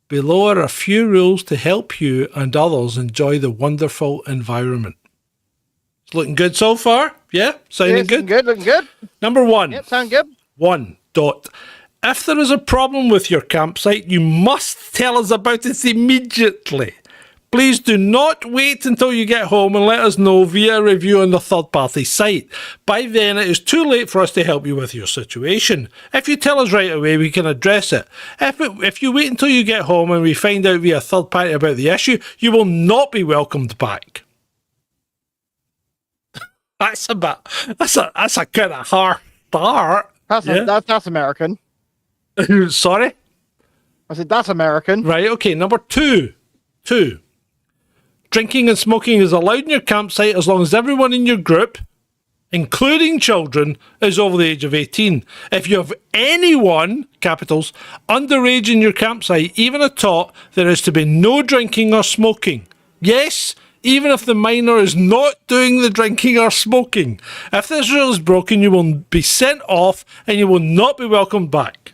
Below are a few rules to help you and others enjoy the wonderful environment. It's looking good so far? Yeah? Sounding good? Looking good. Number 1. Yep, sound good. 1. If there is a problem with your campsite, you must tell us about it immediately. Please do not wait until you get home and let us know via a review on the third-party site. By then, it is too late for us to help you with your situation. If you tell us right away, we can address it. If you wait until you get home and we find out via third party about the issue, you will not be welcomed back. That's a kind of hard start. That's American. Sorry? I said that's American. Right, okay. Number 2. Drinking and smoking is allowed in your campsite as long as everyone in your group, including children, is over the age of 18. If you have anyone, capitals, underage in your campsite, even a tot, there is to be no drinking or smoking. Yes, even if the minor is not doing the drinking or smoking. If this rule is broken, you will be sent off and you will not be welcomed back.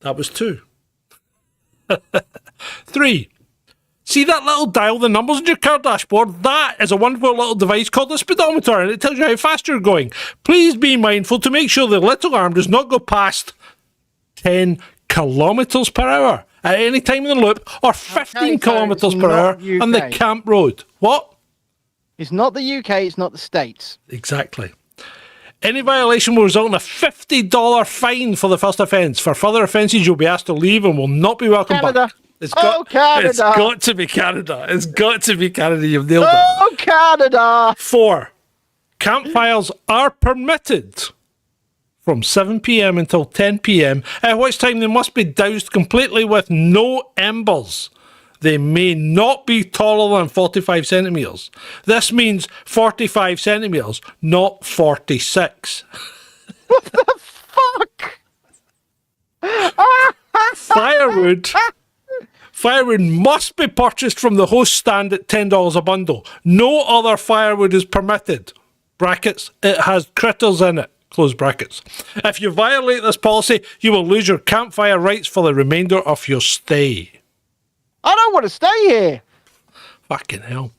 That was 2. 3. See that little dial, the numbers on your car dashboard? That is a wonderful little device called a speedometer, and it tells you how fast you're going. Please be mindful to make sure the little arm does not go past 10 kilometres per hour at any time in the loop, or 15 kilometres per hour on the camp road. What? It's not the UK, it's not the States. Exactly. Any violation will result in a $50 fine for the first offence. For further offences, you'll be asked to leave and will not be welcome back. Canada. It's got to be Canada. It's got to be Canada. You've nailed it. Oh, Canada. 4. Campfires are permitted from 7 p.m. until 10 p.m, at which time they must be doused completely with no embers. They may not be taller than 45 centimetres. This means 45 centimetres, not 46. What the fuck? Firewood must be purchased from the host stand at $10 a bundle. No other firewood is permitted. Brackets, it has critters in it. Close brackets. If you violate this policy, you will lose your campfire rights for the remainder of your stay. I don't want to stay here. Fucking hell.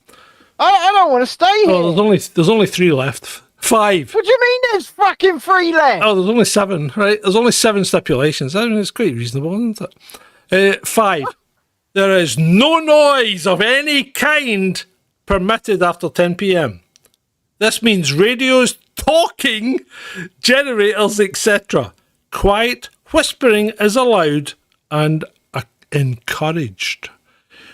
I don't want to stay here. Oh, there's only 3 left. 5. What do you mean there's fucking 3 left? Oh, there's only 7, right? There's only 7 stipulations. I mean, it's quite reasonable, isn't it? 5. There is no noise of any kind permitted after 10 p.m. This means radios, talking, generators, etc. Quiet whispering is allowed and encouraged.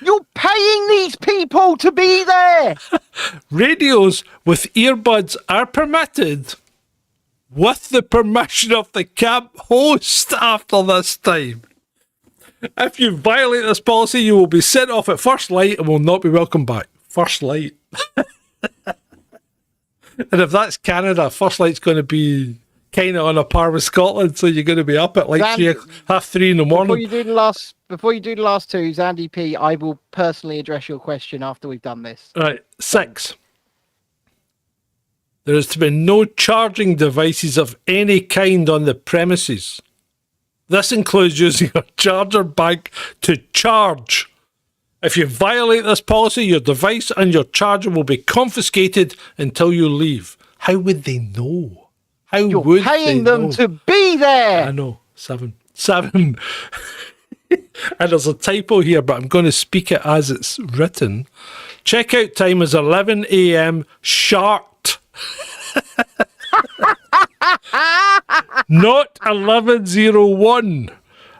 You're paying these people to be there. Radios with earbuds are permitted with the permission of the camp host after this time. If you violate this policy, you will be sent off at first light and will not be welcomed back. First light. And if that's Canada, first light's going to be kind of on a par with Scotland, so you're going to be up at like 3:30 in the morning. Before you do the last two, Zandy P, I will personally address your question after we've done this. Right, 6. There is to be no charging devices of any kind on the premises. This includes using a charger bank to charge. If you violate this policy, your device and your charger will be confiscated until you leave. How would they know? How You're would paying they them know? to be there. I know. 7. And there's a typo here, but I'm going to speak it as it's written. Checkout time is 11 a.m. sharp. Not 11:01.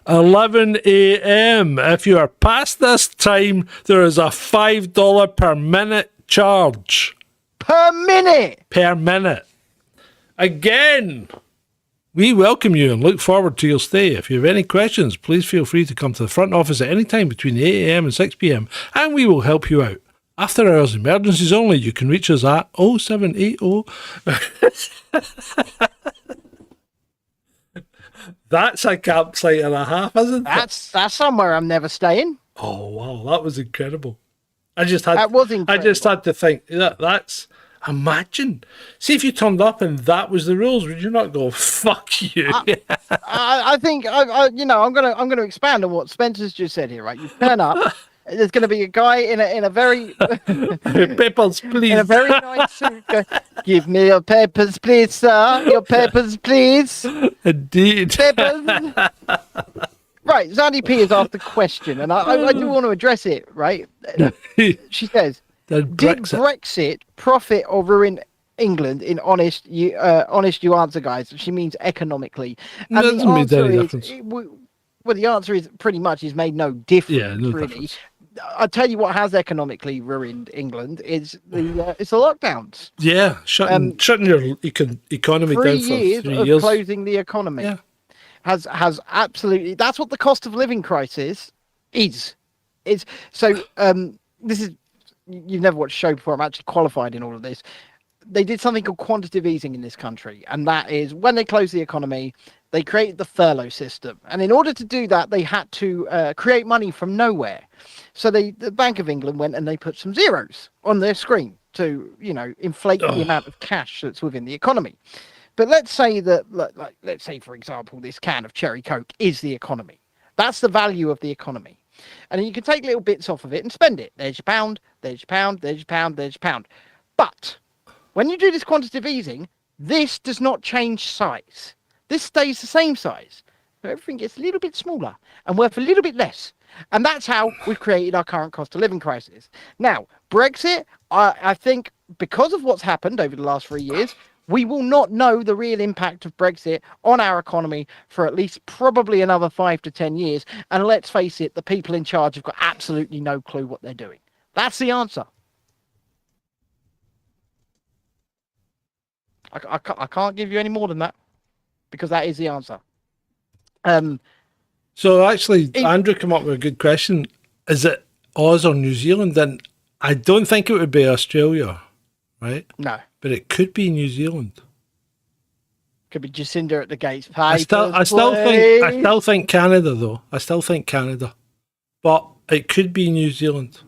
11 a.m. If you are past this time, there is a $5 per minute charge. Per minute. Per minute. Again, we welcome you and look forward to your stay. If you have any questions, please feel free to come to the front office at any time between 8 a.m. and 6 p.m. and we will help you out. After hours emergencies only, you can reach us at 0780. That's a campsite and a half, isn't it? That's somewhere I'm never staying. Oh wow, that was incredible. That was incredible. I just had to think that's imagine. See if you turned up and that was the rules, would you not go fuck you? I think I'm gonna expand on what Spencer's just said here, right? You turn up. There's going to be a guy in a very papers, please. In a very nice suit. Give me your papers, please, sir. Your papers, please. Indeed. Papers. Right, Zandy P has asked a question, and I do want to address it. Right, she says, "Did Brexit profit or ruin England? In honest, you answer, guys." She means economically. And that doesn't make any difference. Well, the answer is pretty much it's made no difference. Yeah, no really. difference. I'll tell you what has economically ruined England is it's the lockdowns. Yeah, shutting your economy down for 3 years. Of closing the economy has absolutely. That's what the cost of living crisis is. So this is you've never watched a show before. I'm actually qualified in all of this. They did something called quantitative easing in this country, and that is when they closed the economy, they created the furlough system. And in order to do that, they had to create money from nowhere. So the Bank of England went and they put some zeros on their screen to, inflate the amount of cash that's within the economy. But let's say that, let's say, for example, this can of cherry Coke is the economy. That's the value of the economy. And then you can take little bits off of it and spend it. There's your pound, there's your pound, there's your pound, there's your pound. But when you do this quantitative easing, this does not change size. This stays the same size. But everything gets a little bit smaller and worth a little bit less. And that's how we've created our current cost of living crisis. Now, Brexit, I think because of what's happened over the last 3 years, we will not know the real impact of Brexit on our economy for at least probably another 5 to 10 years. And let's face it, the people in charge have got absolutely no clue what they're doing. That's the answer. I can't give you any more than that because that is the answer. So actually, Andrew came up with a good question. Is it Oz or New Zealand, then I don't think it would be Australia, right? No. But it could be New Zealand. Could be Jacinda at the gates. I still think Canada though. I still think Canada, but it could be New Zealand.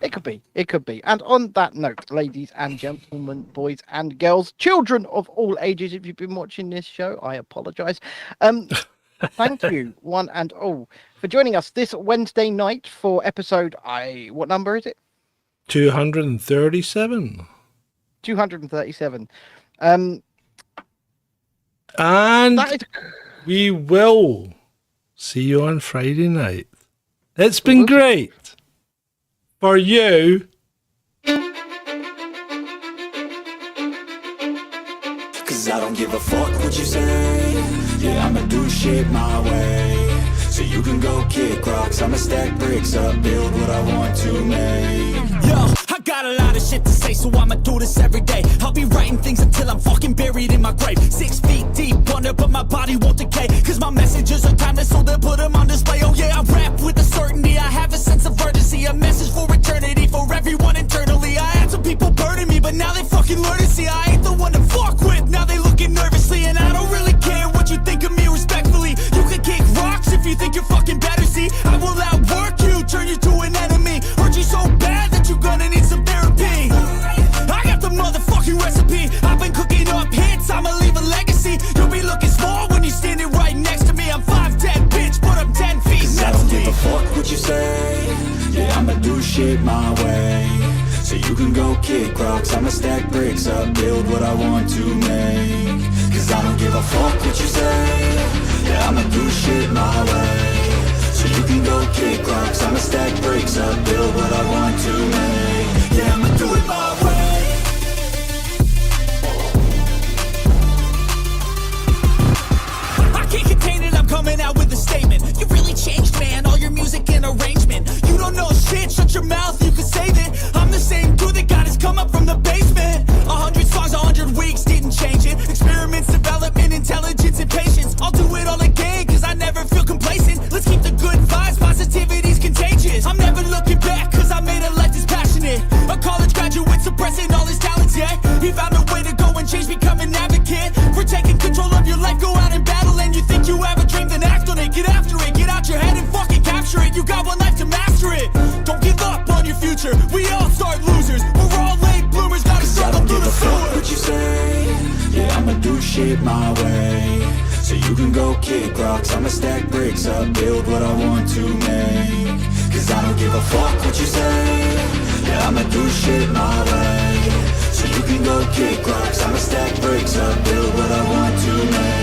It could be. It could be. And on that note, ladies and gentlemen, boys and girls, children of all ages, if you've been watching this show, I apologise. Thank you, one and all, for joining us this Wednesday night for episode. What number is it? 237. 237. And That is... we will see you on Friday night. It's been great. For you. Cause I don't give a fuck what you say. Yeah, I'ma do shit my way. So you can go kick rocks, I'ma stack bricks up, build what I want to make. Yo, I got a lot of shit to say, so I'ma do this every day. I'll be writing things until I'm fucking buried in my grave. 6 feet deep under, but my body won't decay. Cause my messages are timeless, so they'll put them on display. Oh yeah, I rap with a certainty, I have a sense of urgency. A message for eternity, for everyone internally. I had some people burning me, but now they fucking learn to see I ain't the one to fuck with, now they looking nervously. And I don't really care what you think of me respectfully. You can kick rocks if you think you're fucking better, see. I will outwork you, turn you to an enemy. Hurt you so bad that you're gonna need some therapy. I got the motherfucking recipe. I've been cooking up hits, I'ma leave a legacy. You'll be looking small when you're standing right next to me. I'm 5'10", bitch, but I'm 10 feet next to me. I don't give a fuck what you say. Yeah, I'ma do shit my way. So you can go kick rocks, I'ma stack bricks up, build what I want to make. Cause I don't give a fuck what you say. Yeah, I'ma do shit my way. So you can go kick rocks, I'ma stack bricks up, build what I want to make. Yeah, I'ma do it my way. I can't contain it, I'm coming out with a statement. You really changed, man, all your music and arrangement. You don't know shit, shut your mouth, you can save it. I'm the same dude that got his come up from the basement. 100 songs, 100 weeks, didn't change it. Experiments, development, intelligence, and patience. I'll do it all again, cause I never feel complacent. Let's keep the good vibes, positivity's contagious. I'm never looking back, cause I made a life that's passionate. A college graduate suppressing all his talents, yeah. He found a way to go and change, become an advocate. For taking control of your life, go out and battle. And you think you have a dream, then act on it. Get after it, get out your head and fucking capture it. You got one life to master it. Don't give up on your future, we all start losers. We're all late bloomers, gotta struggle through the sewer. What you say, yeah, I'ma do shit my way. So you can go kick rocks, I'ma stack bricks up, build what I want to make. Cause I don't give a fuck what you say. Yeah, I'ma do shit my way. So you can go kick rocks, I'ma stack bricks up, build what I want to make.